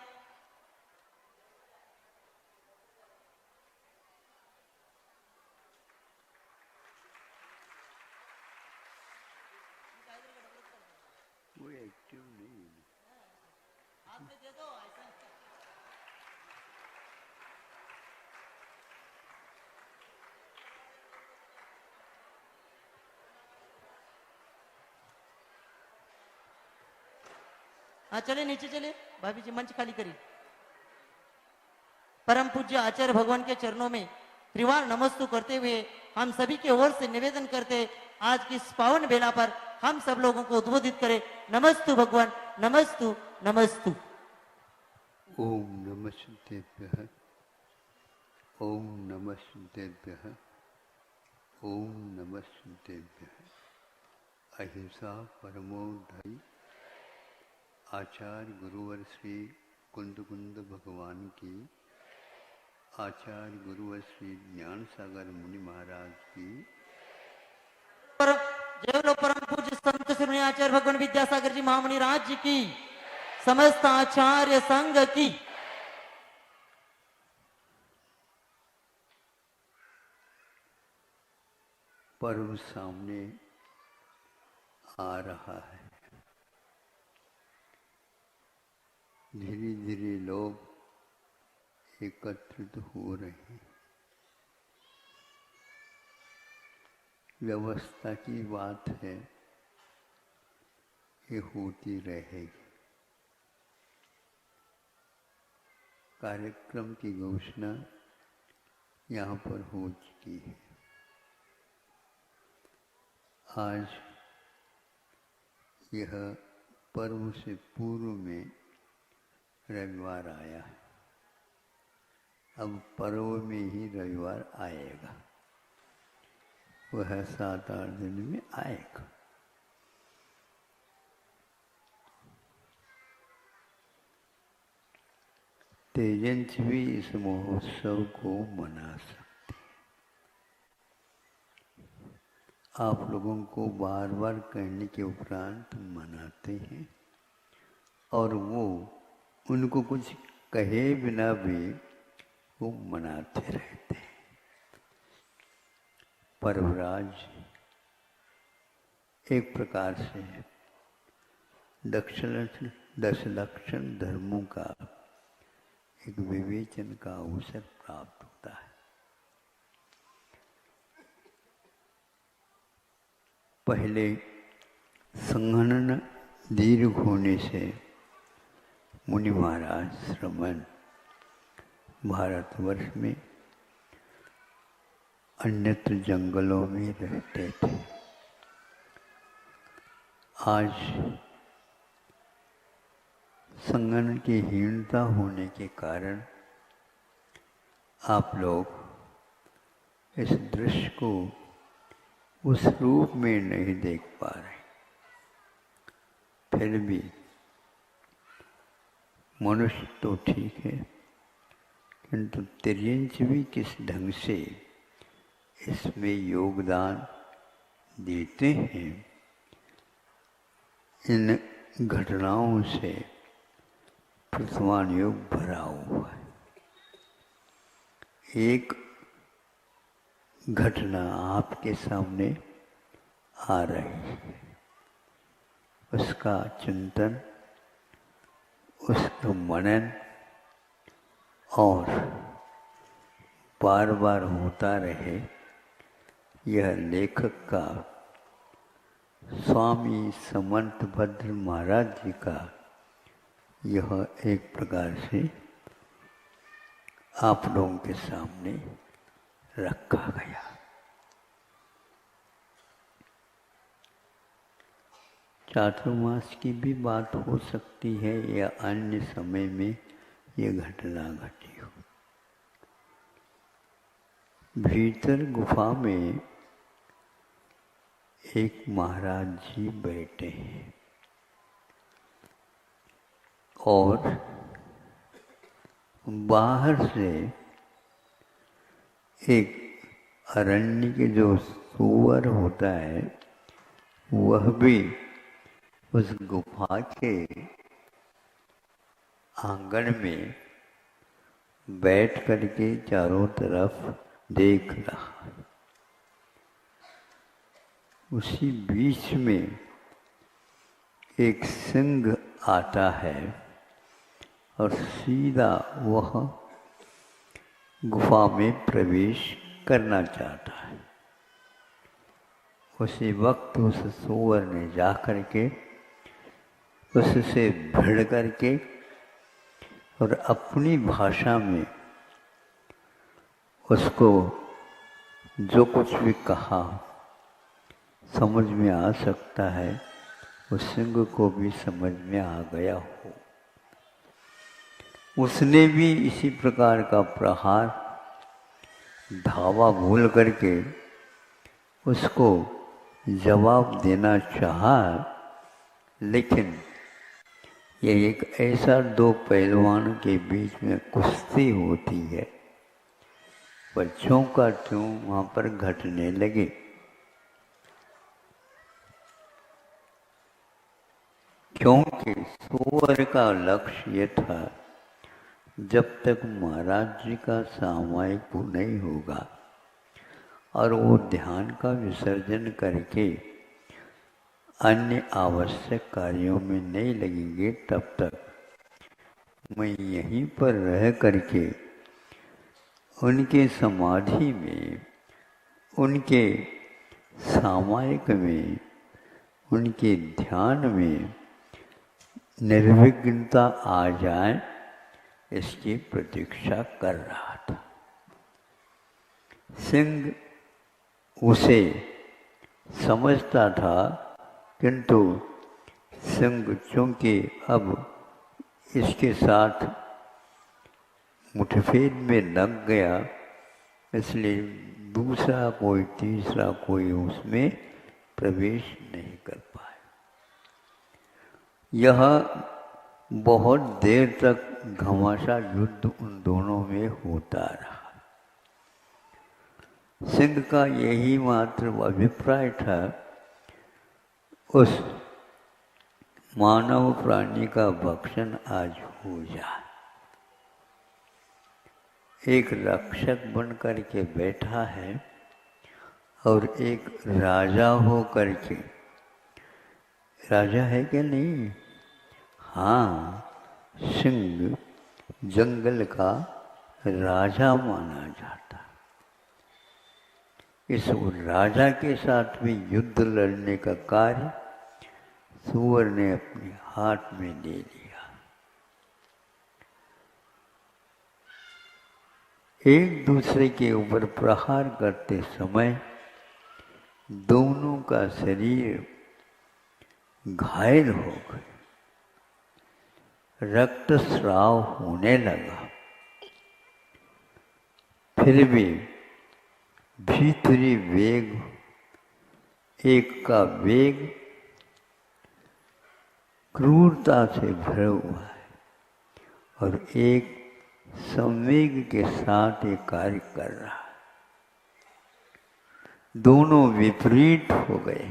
वो एक्टिव नहीं है। हाँ चले नीचे चले, भाभी जी मंच खाली करी। परम पूज्य आचार्य भगवान के चरणों में त्रिवार नमस्तु करते हुए हम सभी की ओर से निवेदन करते आज की इस पावन बेला पर हम सब लोगों को उद्बोधित करें। नमस्तु भगवान, नमस्तु नमस्तु। ओम नमः शुद्धेभ्यः, ओम नमः शुद्धेभ्यः, ओम नमः सिद्धेभ्यः। अहिंसा परमो धर्म। आचार्य गुरुवर श्री कुंद कुंद भगवान की, आचार्य गुरुवर श्री ज्ञान सागर मुनि महाराज की, परम जय बोलो परम पूज्य संत श्री आचार्य भगवान विद्यासागर जी महामुनि राज जी की, समस्त आचार्य संघ की। पर्व सामने आ रहा है। धीरे धीरे लोग एकत्रित हो रहे हैं। व्यवस्था की बात है, ये होती रहेगी। कार्यक्रम की घोषणा यहाँ पर हो चुकी है। आज यह पर्व से पूर्व में रविवार आया है। अब पर्व में ही रविवार आएगा, वह 7-8 दिन में आएगा। तेजंच भी इस महोत्सव को मना सकते। आप लोगों को बार बार कहने के उपरांत मनाते हैं, और वो उनको कुछ कहे बिना भी वो मनाते रहते हैं। पर्वराज एक प्रकार से दस लक्षण धर्मों का एक विवेचन का अवसर प्राप्त होता है। पहले संघनन दीर्घ होने से मुनि महाराज श्रमण भारतवर्ष में अन्यत्र जंगलों में रहते थे। आज संगन की हीनता होने के कारण आप लोग इस दृश्य को उस रूप में नहीं देख पा रहे। फिर भी मनुष्य तो ठीक है, किंतु तिर्यंच भी किस ढंग से इसमें योगदान देते हैं, इन घटनाओं से प्रथमान योग भरा हुआ है। एक घटना आपके सामने आ रही है, उसका चिंतन, उसका मनन और बार बार होता रहे, यह लेखक का स्वामी समंत भद्र महाराज जी का यह एक प्रकार से आप लोगों के सामने रखा गया। चातुर्मास की भी बात हो सकती है या अन्य समय में ये घटना घटी हो। भीतर गुफा में एक महाराज जी बैठे हैं और बाहर से एक अरण्य के जो सुअर होता है, वह भी उस गुफा के आंगन में बैठ करके चारों तरफ देख रहा है। उसी बीच में एक सिंह आता है और सीधा वह गुफा में प्रवेश करना चाहता है। उसी वक्त उस सूअर ने जा करके उससे भिड़ करके और अपनी भाषा में उसको जो कुछ भी कहा, समझ में आ सकता है, उस सिंह को भी समझ में आ गया हो। उसने भी इसी प्रकार का प्रहार धावा भूल करके उसको जवाब देना चाहा, लेकिन ये एक ऐसा दो पहलवानों के बीच में कुश्ती होती है, बच्चों का त्यों वहाँ पर घटने लगे। क्योंकि सूअर का लक्ष्य ये था, जब तक महाराज जी का सामायिक नहीं होगा और वो ध्यान का विसर्जन करके अन्य आवश्यक कार्यों में नहीं लगेंगे, तब तक मैं यहीं पर रह करके उनके समाधि में, उनके सामायिक में, उनके ध्यान में निर्विघ्नता आ जाए, इसकी प्रतीक्षा कर रहा था। सिंह उसे समझता था, किंतु सिंह चूंकि अब इसके साथ मुठभेड़ में लग गया, इसलिए दूसरा कोई तीसरा कोई उसमें प्रवेश नहीं कर पाया। यह बहुत देर तक घमासान युद्ध उन दोनों में होता रहा। सिंह का यही मात्र अभिप्राय था, उस मानव प्राणी का भक्षण आज हो जाए। एक रक्षक बन करके बैठा है और एक राजा हो करके, राजा है क्या नहीं? हाँ, सिंह जंगल का राजा माना जाता। इस राजा के साथ भी युद्ध लड़ने का कार्य सूअर ने अपने हाथ में ले लिया। एक दूसरे के ऊपर प्रहार करते समय दोनों का शरीर घायल हो गए, रक्तस्राव होने लगा। फिर भी भीतरी वेग, एक का वेग क्रूरता से भरा हुआ है और एक संवेग के साथ ये कार्य कर रहा है। दोनों विपरीत हो गए।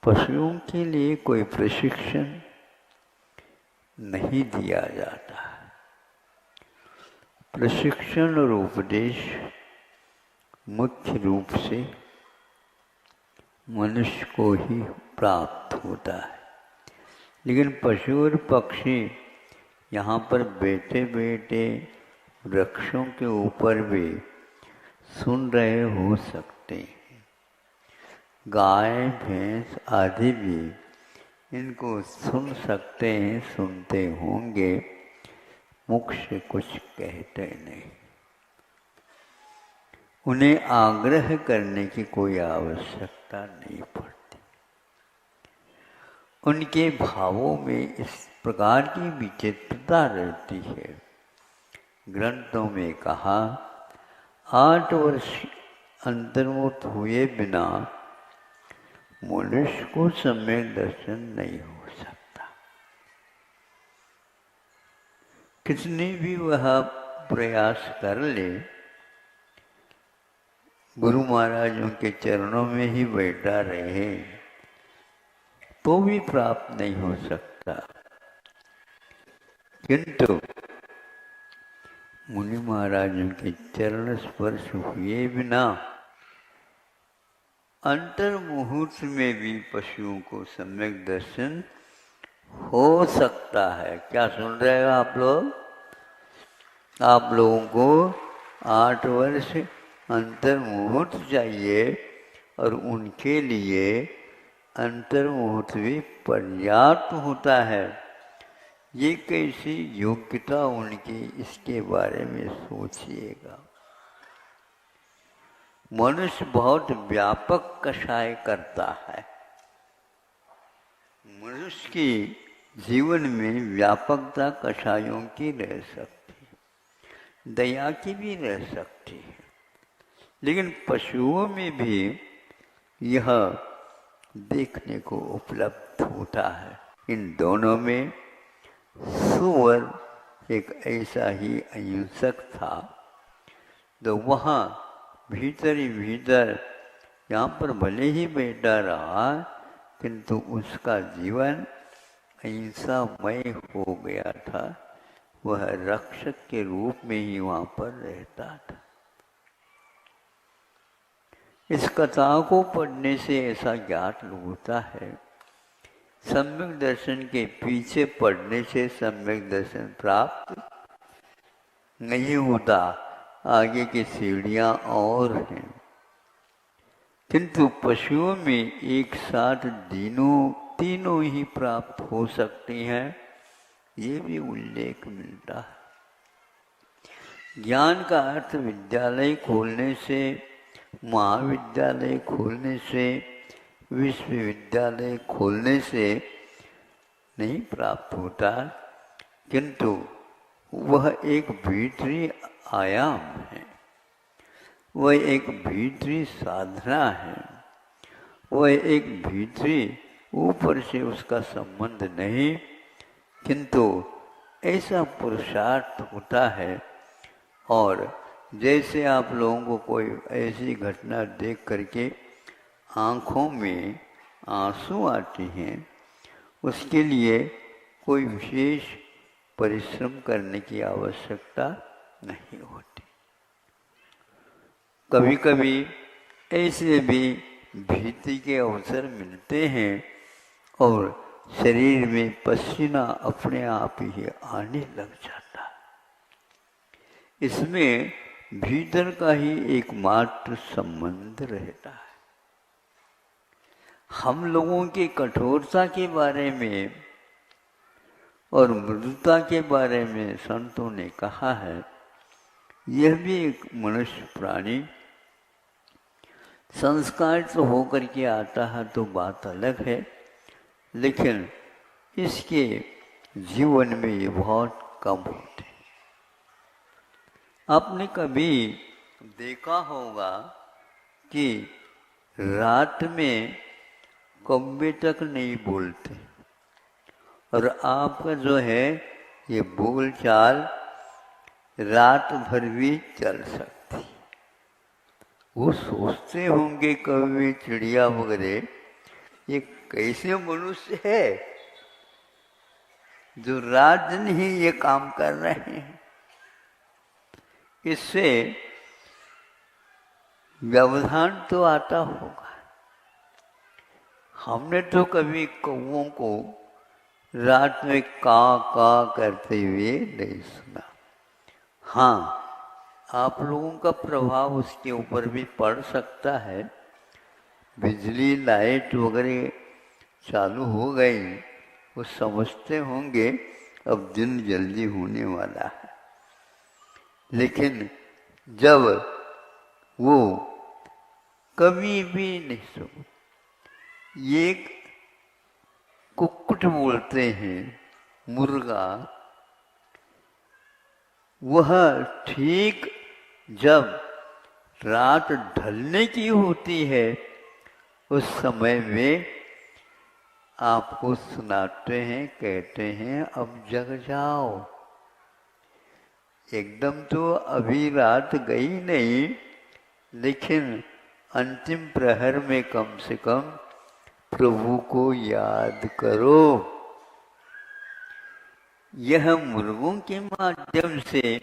पशुओं के लिए कोई प्रशिक्षण नहीं दिया जाता। प्रशिक्षण और उपदेश मुख्य रूप से मनुष्य को ही प्राप्त होता है, लेकिन पशु और पक्षी यहाँ पर बैठे बैठे वृक्षों के ऊपर भी सुन रहे हो सकते हैं। गाय भैंस आदि भी इनको सुन सकते हैं, सुनते होंगे, मुख से कुछ कहते नहीं। उन्हें आग्रह करने की कोई आवश्यकता नहीं पड़ती। उनके भावों में इस प्रकार की विचित्रता रहती है। ग्रंथों में कहा, 8 वर्ष अंतर्मुक्त हुए बिना मनुष्य को सम्यक दर्शन नहीं हो सकता। कितने भी वह प्रयास कर ले, गुरु महाराजों के चरणों में ही बैठा रहे तो भी प्राप्त नहीं हो सकता। किंतु मुनि महाराजों के चरण स्पर्श हुए बिना अंतर मुहूर्त में भी पशुओं को सम्यक दर्शन हो सकता है। क्या सुन रहे हो आप लोग? आप लोगों को 8 वर्ष अंतर मुहूर्त चाहिए और उनके लिए अंतर मुहूर्त भी पर्याप्त होता है। ये कैसी योग्यता उनकी, इसके बारे में सोचिएगा। मनुष्य बहुत व्यापक कषाय करता है। मनुष्य की जीवन में व्यापकता कषायों की रह सकती है, दया की भी रह सकती है, लेकिन पशुओं में भी यह देखने को उपलब्ध होता है। इन दोनों में सुअर एक ऐसा ही अहिंसक था, तो वहाँ भीतर ही भीतर यहाँ पर भले ही बैठा रहा, किंतु उसका जीवन अहिंसामय हो गया था। वह रक्षक के रूप में ही वहाँ पर रहता था। इस कथा को पढ़ने से ऐसा ज्ञात होता है, सम्यक दर्शन के पीछे पढ़ने से सम्यक दर्शन प्राप्त नहीं होता, आगे की सीढ़ियां और हैं। किंतु पशुओं में एक साथ तीनों ही प्राप्त हो सकती हैं, ये भी उल्लेख मिलता है। ज्ञान का अर्थ विद्यालय खोलने से, महाविद्यालय खोलने से, विश्वविद्यालय खोलने से नहीं प्राप्त होता, किंतु वह एक भीतरी आयाम है, वह एक भीतरी साधना है, वह एक भीतरी, ऊपर से उसका संबंध नहीं, किंतु ऐसा पुरुषार्थ होता है। और जैसे आप लोगों को कोई ऐसी घटना देख करके आँखों में आंसू आते हैं, उसके लिए कोई विशेष परिश्रम करने की आवश्यकता नहीं होती। कभी कभी ऐसे भी भीति के अवसर मिलते हैं और शरीर में पसीना अपने आप ही आने लग जाता है। इसमें भीतर का ही एकमात्र संबंध रहता है। हम लोगों की कठोरता के बारे में और मृदुता के बारे में संतों ने कहा है, यह भी एक मनुष्य प्राणी संस्कार तो होकर के आता है तो बात अलग है, लेकिन इसके जीवन में ये बहुत कम होते हैं। आपने कभी देखा होगा कि रात में कौवे तक नहीं बोलते, और आपका जो है ये बोल चाल रात भर भी चल सकती। वो सोचते होंगे कौवे, चिड़िया वगैरह, ये कैसे मनुष्य है जो रात दिन ही ये काम कर रहे हैं। इससे व्यवधान तो आता होगा। हमने तो कभी कौवों को रात में का करते हुए नहीं सुना। हाँ, आप लोगों का प्रभाव उसके ऊपर भी पड़ सकता है। बिजली लाइट वगैरह चालू हो गई, वो समझते होंगे अब दिन जल्दी होने वाला है। लेकिन जब वो कभी भी नहीं सुन, ये कुक्कुट बोलते हैं, मुर्गा, वह ठीक जब रात ढलने की होती है उस समय में आपको सुनाते हैं, कहते हैं अब जग जाओ। एकदम तो अभी रात गई नहीं, लेकिन अंतिम प्रहर में कम से कम प्रभु को याद करो। यह मुर्गों के माध्यम से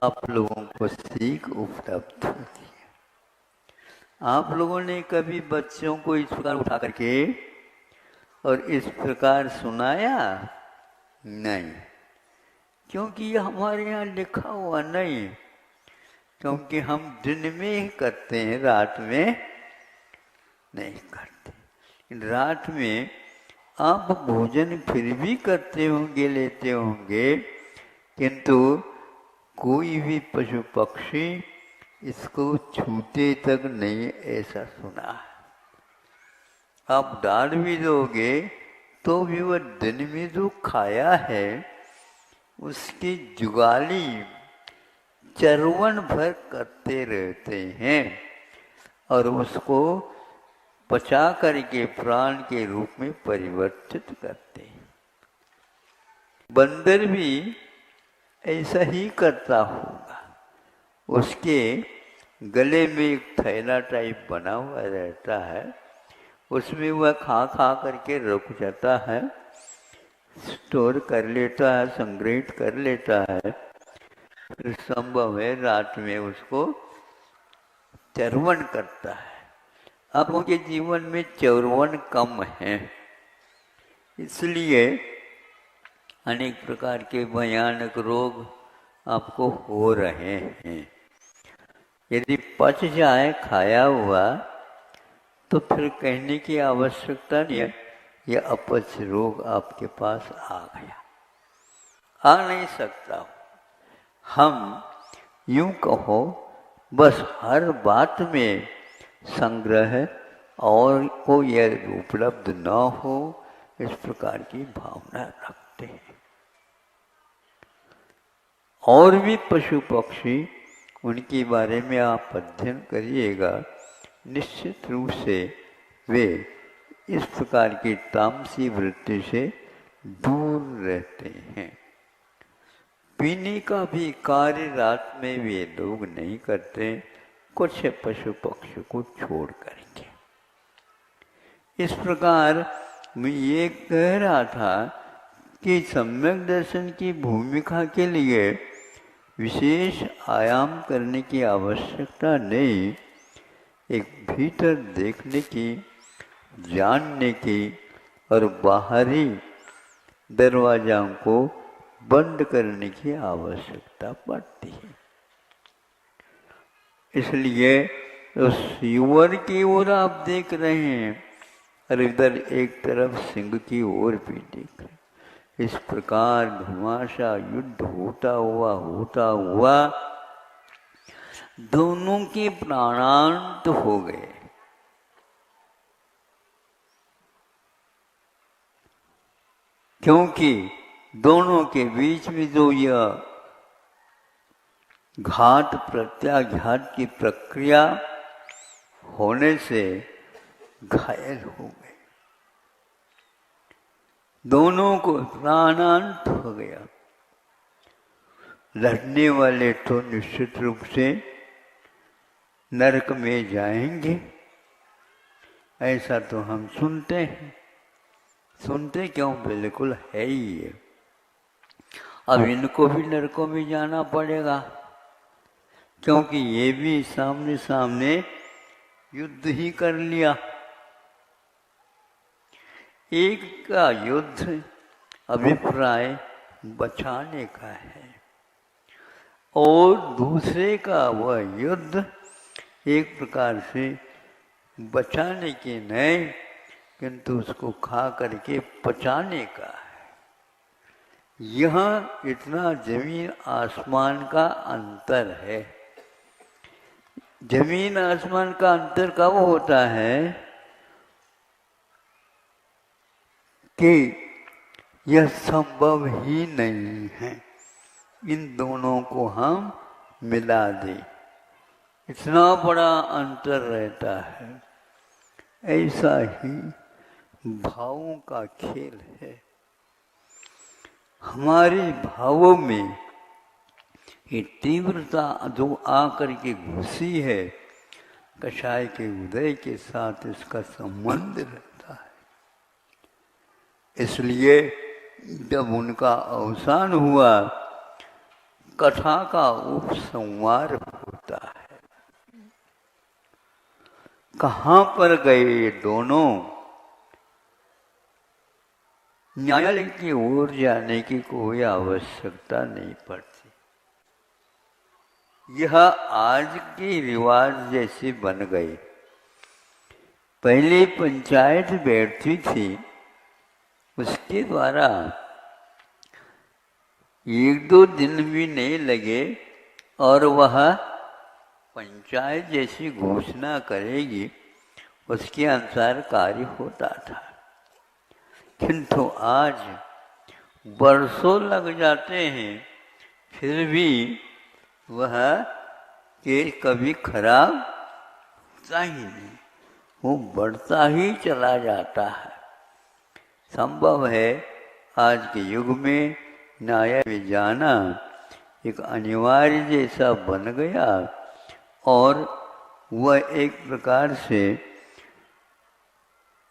आप लोगों को सीख उपलब्ध होती है। आप लोगों ने कभी बच्चों को इस प्रकार उठा करके और इस प्रकार सुनाया? नहीं, क्योंकि यह हमारे यहाँ लिखा हुआ नहीं, क्योंकि हम दिन में ही करते हैं, रात में नहीं करते। रात में आप भोजन फिर भी करते होंगे, लेते होंगे, किंतु कोई भी पशु पक्षी इसको छूते तक नहीं, ऐसा सुना है। आप डाल भी दोगे तो भी वह दिन में जो खाया है उसकी जुगाली चरवन भर करते रहते हैं और उसको पचा करके प्राण के रूप में परिवर्तित करते हैं। बंदर भी ऐसा ही करता होगा। उसके गले में एक थैला टाइप बना हुआ रहता है, उसमें वह खा खा करके रुक जाता है, स्टोर कर लेता है, संग्रहित कर लेता है। फिर संभव है रात में उसको चरवन करता है। अब उनके जीवन में चरवन कम है, इसलिए अनेक प्रकार के भयानक रोग आपको हो रहे हैं। यदि पच जाए खाया हुआ तो फिर कहने की आवश्यकता नहीं है, यह अपच रोग आपके पास आ गया, आ नहीं सकता। हम यूं कहो बस हर बात में संग्रह और को यह उपलब्ध न हो, इस प्रकार की भावना रखते हैं। और भी पशु पक्षी, उनके बारे में आप अध्ययन करिएगा, निश्चित रूप से वे इस प्रकार की तामसी वृत्ति से दूर रहते हैं। पीने का भी कार्य रात में वे लोग नहीं करते, कुछ पशु पक्षी को छोड़ करके। इस प्रकार मैं ये कह रहा था कि सम्यक दर्शन की भूमिका के लिए विशेष आयाम करने की आवश्यकता नहीं, एक भीतर देखने की, जानने की और बाहरी दरवाजा को बंद करने की आवश्यकता पड़ती है। इसलिए उस युवर की ओर आप देख रहे हैं और इधर एक तरफ सिंह की ओर भी देख रहे हैं। इस प्रकार घमासा युद्ध होता हुआ दोनों के प्राणांत हो गए। क्योंकि दोनों के बीच में जो यह घात प्रत्याघात की प्रक्रिया होने से घायल हो गए, दोनों को प्राणांत हो गया। लड़ने वाले तो निश्चित रूप से नरक में जाएंगे, ऐसा तो हम सुनते हैं। सुनते क्यों, बिल्कुल है ही है। अब इनको भी नरकों में जाना पड़ेगा, क्योंकि ये भी सामने सामने युद्ध ही कर लिया। एक का युद्ध अभिप्राय बचाने का है और दूसरे का वह युद्ध एक प्रकार से बचाने की नहीं, किंतु उसको खा करके पचाने का है। यहाँ इतना जमीन आसमान का अंतर है। जमीन आसमान का अंतर कब होता है कि यह संभव ही नहीं है इन दोनों को हम मिला दें, इतना बड़ा अंतर रहता है। ऐसा ही भावों का खेल है। हमारे भावों में ये तीव्रता जो आकर के घुसी है, कषाय के उदय के साथ इसका संबंध रहता है। इसलिए जब उनका अवसान हुआ, कथा का उपसंहार होता है। कहाँ पर गए ये दोनों? न्यायालय की ओर जाने की कोई आवश्यकता नहीं पड़ती। यह आज की रिवाज जैसी बन गई। पहले पंचायत बैठती थी, उसके द्वारा 1-2 दिन भी नहीं लगे और वह पंचायत जैसी घोषणा करेगी, उसके अनुसार कार्य होता था। किंतु आज वर्षों लग जाते हैं, फिर भी वह तेल कभी खराब होता ही नहीं, वो बढ़ता ही चला जाता है। संभव है आज के युग में न्याय में जाना एक अनिवार्य जैसा बन गया और वह एक प्रकार से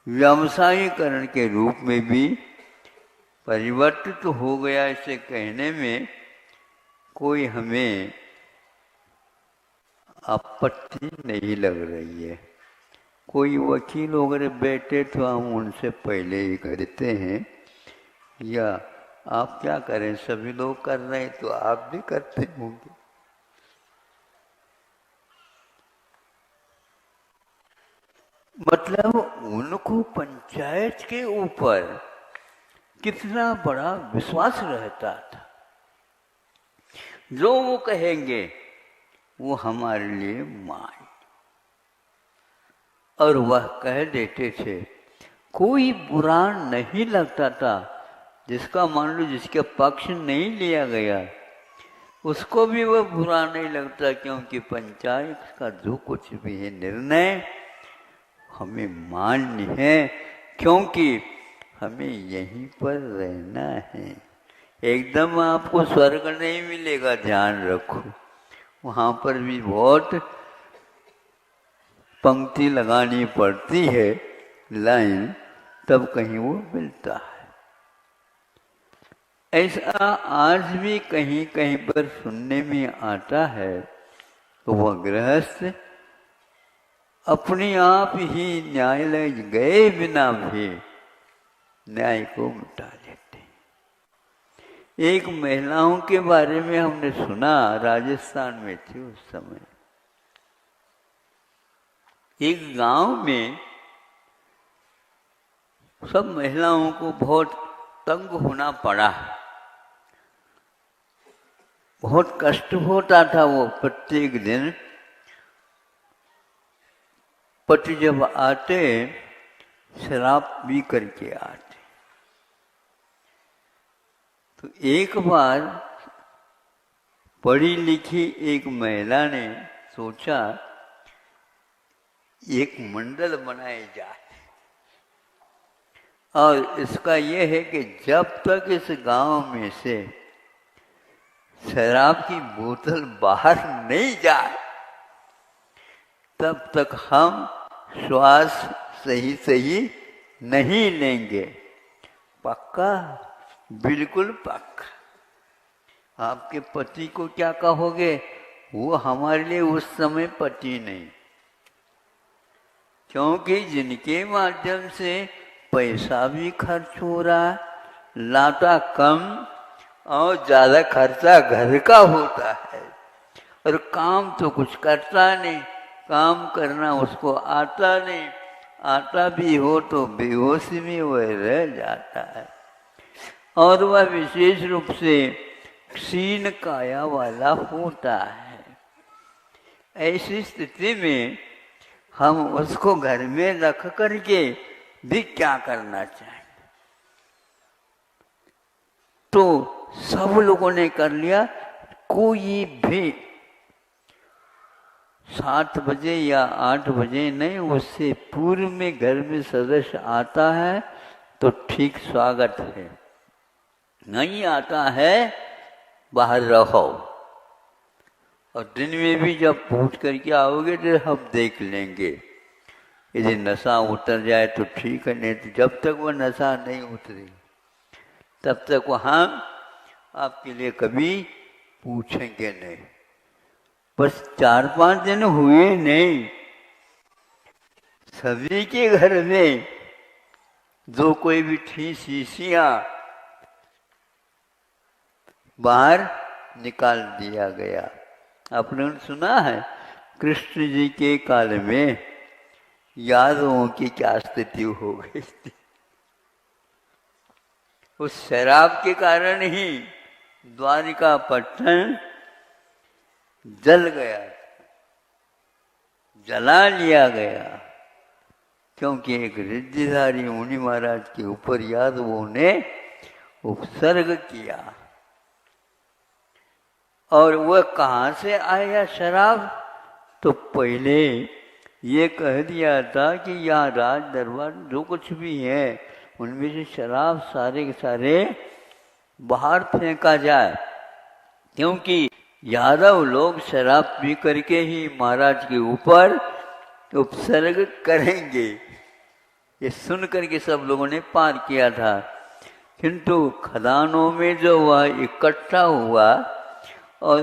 व्यवसायीकरण के रूप में भी परिवर्तित हो गया। इसे कहने में कोई हमें आपत्ति नहीं लग रही है। कोई वकील वगैरह बैठे तो हम उनसे पहले ही कहते हैं, या आप क्या करें, सभी लोग कर रहे हैं तो आप भी करते होंगे। मतलब उनको पंचायत के ऊपर कितना बड़ा विश्वास रहता था। जो वो कहेंगे वो हमारे लिए मान, और वह कह देते थे। कोई बुरा नहीं लगता था, जिसका मान लो जिसके पक्ष नहीं लिया गया उसको भी वह बुरा नहीं लगता, क्योंकि पंचायत का जो कुछ भी है निर्णय हमें मान्य है, क्योंकि हमें यहीं पर रहना है। एकदम आपको स्वर्ग नहीं मिलेगा, ध्यान रखो। वहाँ पर भी बहुत पंक्ति लगानी पड़ती है, लाइन, तब कहीं वो मिलता है। ऐसा आज भी कहीं कहीं पर सुनने में आता है। तो वह गृहस्थ अपने आप ही न्यायालय गए बिना भी न्याय को मिटा लेते। एक महिलाओं के बारे में हमने सुना, राजस्थान में थी उस समय। एक गांव में सब महिलाओं को बहुत तंग होना पड़ा, बहुत कष्ट होता था। वो प्रत्येक दिन पति जब आते शराब पी करके आते। तो एक बार पढ़ी लिखी एक महिला ने सोचा एक मंडल बनाए जाए, और इसका यह है कि जब तक इस गांव में से शराब की बोतल बाहर नहीं जाए तब तक हम श्वास सही सही नहीं लेंगे। पक्का? बिल्कुल पक्का। आपके पति को क्या कहोगे? वो हमारे लिए उस समय पति नहीं, क्योंकि जिनके माध्यम से पैसा भी खर्च हो रहा, लाता कम और ज्यादा खर्चा घर का होता है, और काम तो कुछ करता नहीं, काम करना उसको आता नहीं, आता भी हो तो बेहोशी में वह रह जाता है, और वह विशेष रूप से क्षीण काया वाला होता है। ऐसी स्थिति में हम उसको घर में रख करके भी क्या करना चाहें? तो सब लोगों ने कर लिया। कोई भी 7 बजे या 8 बजे नहीं, उससे पूर्व में घर में सदस्य आता है तो ठीक स्वागत है, नहीं आता है बाहर रहो। और दिन में भी जब पूछ करके आओगे तो हम देख लेंगे, यदि नशा उतर जाए तो ठीक है, नहीं तो जब तक वो नशा नहीं उतरे तब तक वो हम आपके लिए कभी पूछेंगे नहीं। बस 4-5 दिन हुए नहीं, सभी के घर में जो कोई भी थी शीशियां बाहर निकाल दिया गया। आपने सुना है कृष्ण जी के काल में यादवों की क्या स्थिति हो गई थी? उस शराब के कारण ही द्वारिका पट्टन जल गया, जला लिया गया, क्योंकि एक रिद्धिधारी मुनि महाराज के ऊपर यादवों ने उपसर्ग किया। और वह कहाँ से आया शराब? तो पहले ये कह दिया था कि यहाँ राज दरबार जो कुछ भी है उनमें से शराब सारे के सारे बाहर फेंका जाए, क्योंकि यादव लोग शराब पी करके ही महाराज के ऊपर उपसर्ग करेंगे। ये सुन करके सब लोगों ने पार किया था, किंतु खदानों में जो वह इकट्ठा हुआ और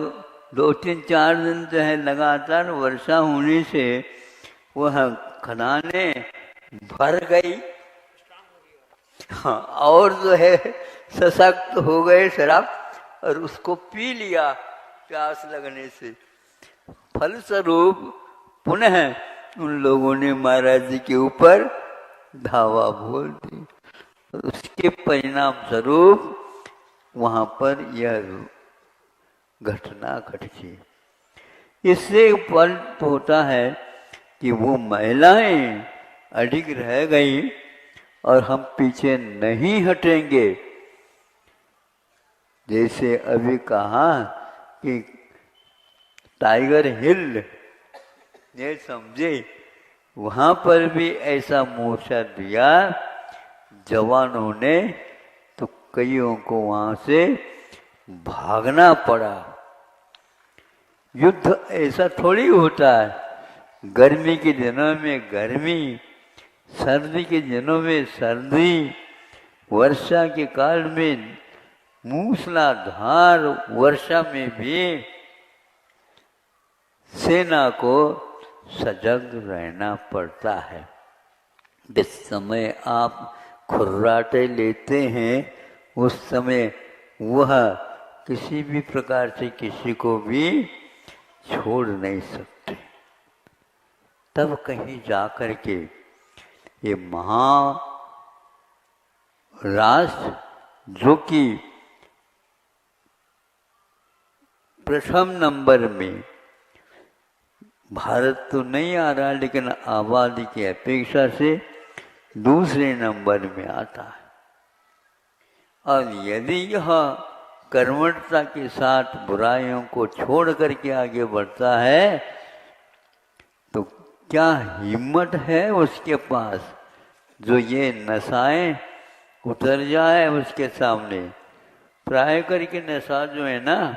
2-3-4 दिन जो है लगातार वर्षा होने से वह खदानें भर गई। हाँ, और जो है सशक्त हो गए शराब और उसको पी लिया प्यास लगने से। फलस्वरूप पुनः उन लोगों ने महाराज जी के ऊपर धावा बोल दी। उसके परिणाम स्वरूप वहां पर यह घटना घटी। इससे फल होता है कि वो महिलाएं अडिग रह गई और हम पीछे नहीं हटेंगे। जैसे अभी कहा कि टाइगर हिल, ये समझे, वहां पर भी ऐसा मोर्चा दिया जवानों ने, तो कईयों को वहां से भागना पड़ा। युद्ध ऐसा थोड़ी होता है, गर्मी के दिनों में गर्मी, सर्दी के दिनों में सर्दी, वर्षा के काल में मूसलाधार वर्षा में भी सेना को सजग रहना पड़ता है। जिस समय आप खुर्राटे लेते हैं उस समय वह किसी भी प्रकार से किसी को भी छोड़ नहीं सकते। तब कहीं जाकर के ये महाराष्ट्र, जो कि प्रथम नंबर में, भारत तो नहीं आ रहा लेकिन आबादी की अपेक्षा से दूसरे नंबर में आता है। और यदि यह कर्मठता के साथ बुराइयों को छोड़ करके आगे बढ़ता है तो क्या हिम्मत है उसके पास जो ये नशाएं उतर जाए उसके सामने। प्राय करके नशा जो है ना,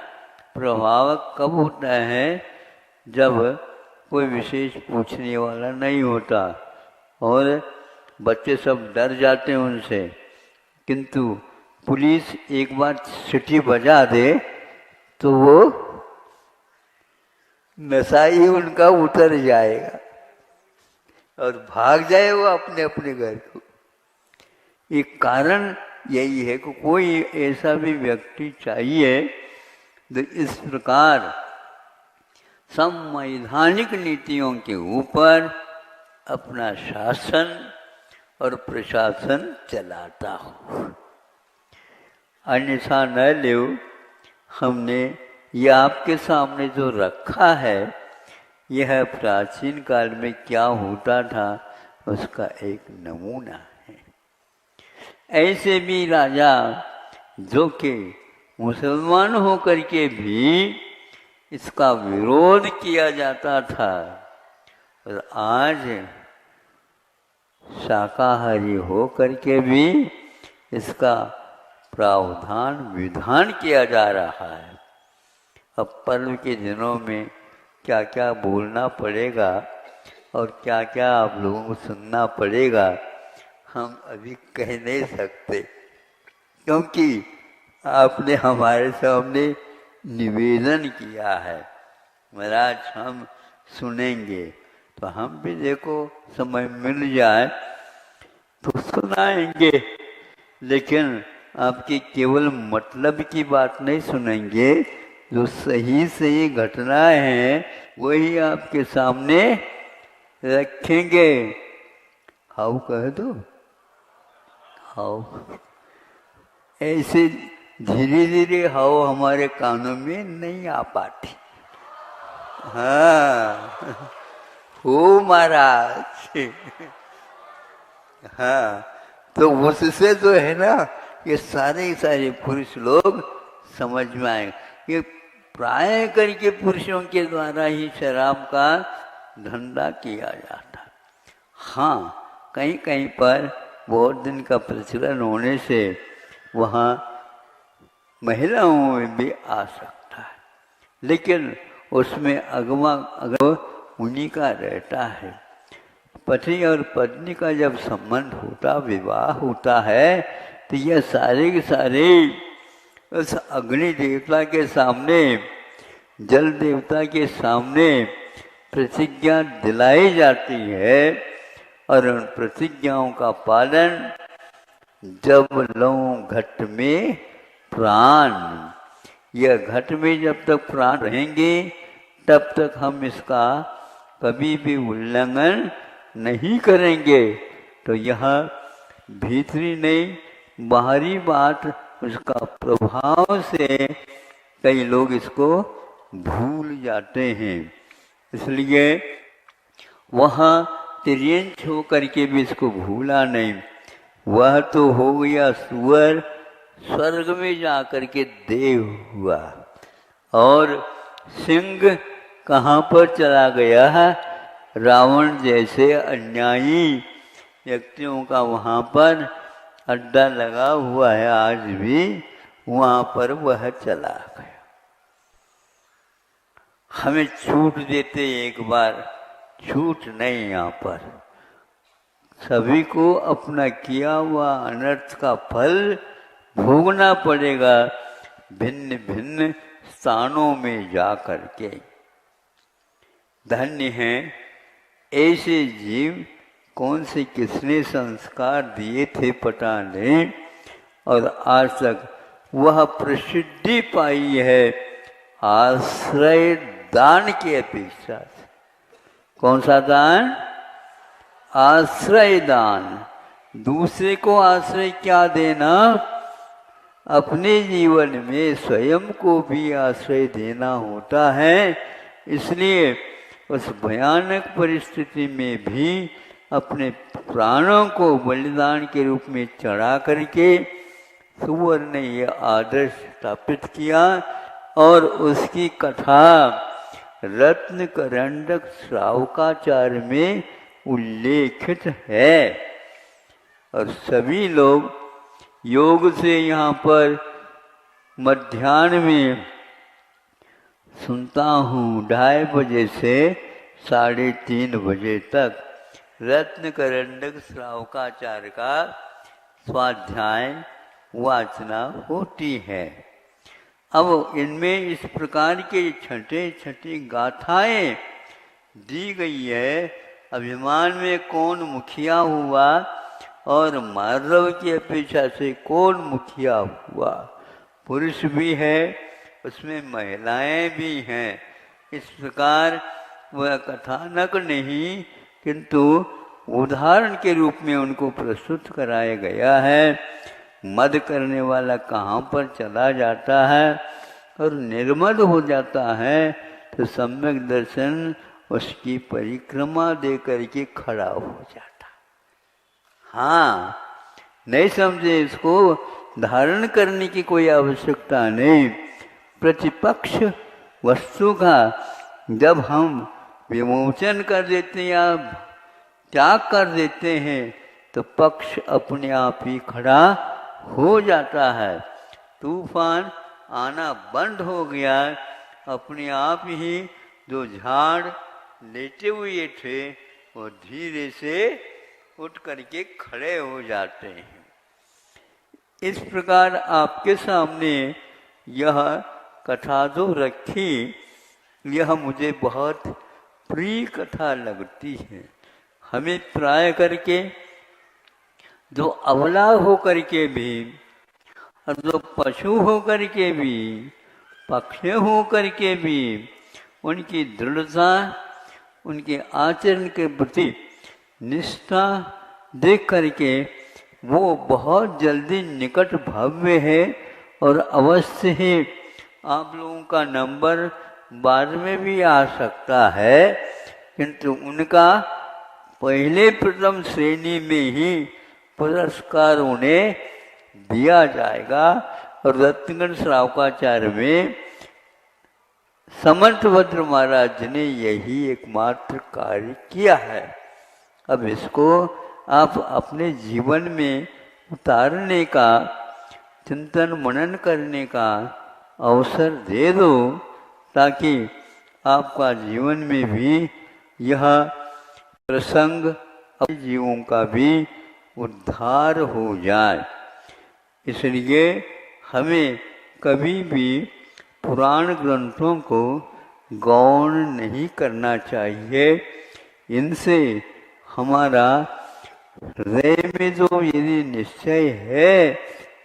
प्रभाव कब होता है जब कोई विशेष पूछने वाला नहीं होता और बच्चे सब डर जाते हैं उनसे, किंतु पुलिस एक बार सीटी बजा दे तो वो नशा ही उनका उतर जाएगा और भाग जाए वो अपने अपने घर को। एक कारण यही है कि कोई ऐसा भी व्यक्ति चाहिए जो इस प्रकार संवैधानिक नीतियों के ऊपर अपना शासन और प्रशासन चलाता हो। अन्यथा न ले, हमने यह आपके सामने जो रखा है यह प्राचीन काल में क्या होता था उसका एक नमूना है। ऐसे भी राजा जो कि मुसलमान होकर के भी इसका विरोध किया जाता था और आज शाकाहारी हो करके भी इसका प्रावधान विधान किया जा रहा है। अब पर्व के दिनों में क्या क्या बोलना पड़ेगा और क्या क्या आप लोगों को सुनना पड़ेगा हम अभी कह नहीं सकते, क्योंकि आपने हमारे सामने निवेदन किया है महाराज हम सुनेंगे, तो हम भी देखो समय मिल जाए तो सुनाएंगे, लेकिन आपकी केवल मतलब की बात नहीं सुनेंगे, जो सही सही घटनाएं हैं वही आपके सामने रखेंगे। हाउ कह दो, हाउ ऐसे धीरे धीरे हाउ हमारे कानों में नहीं आ पाती। हाँ हो महाराज। हाँ तो उससे जो है ना ये सारे पुरुष लोग समझ में आएंगे। ये प्राय करके पुरुषों के द्वारा ही शराब का धंधा किया जाता। हाँ, कहीं कहीं पर बहुत दिन का प्रचलन होने से वहाँ महिलाओं में भी आ सकता है, लेकिन उसमें अगवा उन्हीं का रहता है। पति और पत्नी का जब संबंध होता, विवाह होता है, तो यह सारे के सारे उस अग्नि देवता के सामने, जल देवता के सामने प्रतिज्ञा दिलाई जाती है और उन प्रतिज्ञाओं का पालन जब लो घट में प्राण, यह घट में जब तक प्राण रहेंगे तब तक हम इसका कभी भी उल्लंघन नहीं करेंगे। तो यह भीतरी नहीं बाहरी बात, उसका प्रभाव से कई लोग इसको भूल जाते हैं, इसलिए वहाँ तिर्यंच हो करके भी इसको भूला नहीं। वह तो हो गया सुअर, स्वर्ग में जा करके देव हुआ, और सिंह कहाँ पर चला गया है? रावण जैसे अन्यायी व्यक्तियों का वहाँ पर अड्डा लगा हुआ है, आज भी वहाँ पर वह चला गया। हमें छूट देते एक बार, छूट नहीं, यहाँ पर सभी को अपना किया हुआ अनर्थ का फल भोगना पड़ेगा, भिन्न भिन्न स्थानों में जा करके। धन्य हैं ऐसे जीव, कौन से किसने संस्कार दिए थे पता नहीं, और आज तक वह प्रसिद्धि पाई है आश्रय दान की अपेक्षा से। कौन सा दान? आश्रय दान। दूसरे को आश्रय क्या देना? अपने जीवन में स्वयं को भी आश्रय देना होता है। इसलिए उस भयानक परिस्थिति में भी अपने प्राणों को बलिदान के रूप में चढ़ा करके सुअर ने यह आदर्श स्थापित किया, और उसकी कथा रत्न करंडक श्रावकाचार्य में उल्लेखित है। और सभी लोग योग से यहाँ पर मध्याह्न में सुनता हूँ, 2:30 बजे से 3:30 बजे तक रत्न करंडक श्रावकाचार्य का स्वाध्याय वाचना होती है। अब इनमें इस प्रकार के छठे छठी गाथाएं दी गई है। अभिमान में कौन मुखिया हुआ और माधव की अपेक्षा से कौन मुखिया हुआ? पुरुष भी है, उसमें महिलाएं भी हैं। इस प्रकार वह कथानक नहीं किंतु उदाहरण के रूप में उनको प्रस्तुत कराया गया है। मद करने वाला कहाँ पर चला जाता है और निर्मद हो जाता है, तो सम्यक दर्शन उसकी परिक्रमा दे करके खड़ा हो जाता। हाँ, नहीं समझे इसको धारण करने की कोई आवश्यकता नहीं। प्रतिपक्ष वस्तु का जब हम विमोचन कर देते हैं या त्याग कर देते हैं, तो पक्ष अपने आप ही खड़ा हो जाता है। तूफान आना बंद हो गया, अपने आप ही जो झाड़ लेटे हुए थे वो धीरे से उठ करके खड़े हो जाते हैं। इस प्रकार आपके सामने यह कथा जो रखी, यह मुझे बहुत प्रिय कथा लगती है। हमें प्राय करके जो अबला हो करके भी और जो पशु हो करके भी, पक्षी हो करके भी, उनकी दृढ़ता, उनके आचरण के प्रति निष्ठा देख करके वो बहुत जल्दी निकट भव्य है। और अवश्य ही आप लोगों का नंबर बाद में भी आ सकता है, किंतु उनका पहले प्रथम श्रेणी में ही पुरस्कार उन्हें दिया जाएगा। और रत्नगढ़ श्रावकाचार्य में समर्थभद्र महाराज ने यही एकमात्र कार्य किया है। अब इसको आप अपने जीवन में उतारने का, चिंतन मनन करने का अवसर दे दो, ताकि आपका जीवन में भी यह प्रसंग अपने जीवों का भी उद्धार हो जाए। इसलिए हमें कभी भी पुराण ग्रंथों को गौण नहीं करना चाहिए। इनसे हमारा हृदय में जो यदि निश्चय है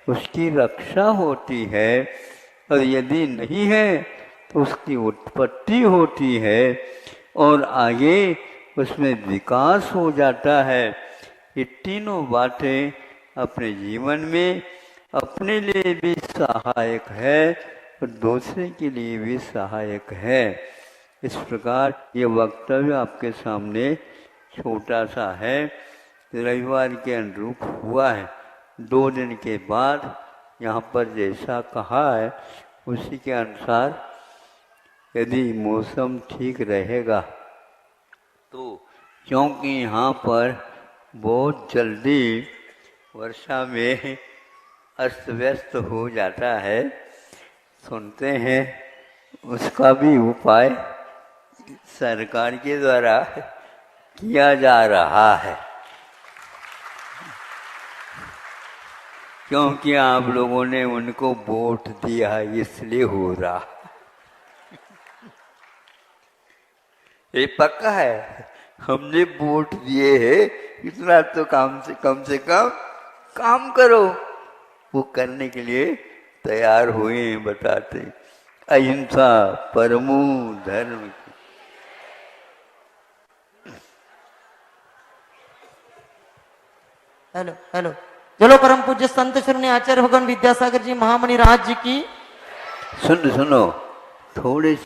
उसकी रक्षा होती है, और यदि नहीं है तो उसकी उत्पत्ति होती है और आगे उसमें विकास हो जाता है। ये तीनों बातें अपने जीवन में अपने लिए भी सहायक है और दूसरे के लिए भी सहायक है। इस प्रकार ये वक्तव्य आपके सामने छोटा सा है, रविवार के अनुरूप हुआ है। 2 दिन के बाद यहाँ पर जैसा कहा है उसी के अनुसार यदि मौसम ठीक रहेगा तो, क्योंकि यहाँ पर बहुत जल्दी वर्षा में अस्त व्यस्त हो जाता है, सुनते हैं उसका भी उपाय सरकार के द्वारा किया जा रहा है। क्योंकि आप लोगों ने उनको वोट दिया इसलिए हो रहा। ये पक्का है, हमने वोट दिए हैं, इतना तो कम से कम काम करो। वो करने के लिए तैयार हुए हैं, बताते अहिंसा परमो धर्म। हेलो हेलो, चलो परम पूज्य संत श्री आचार्य भगवान विद्यासागर जी महामणि राज जी की। सुनो थोड़े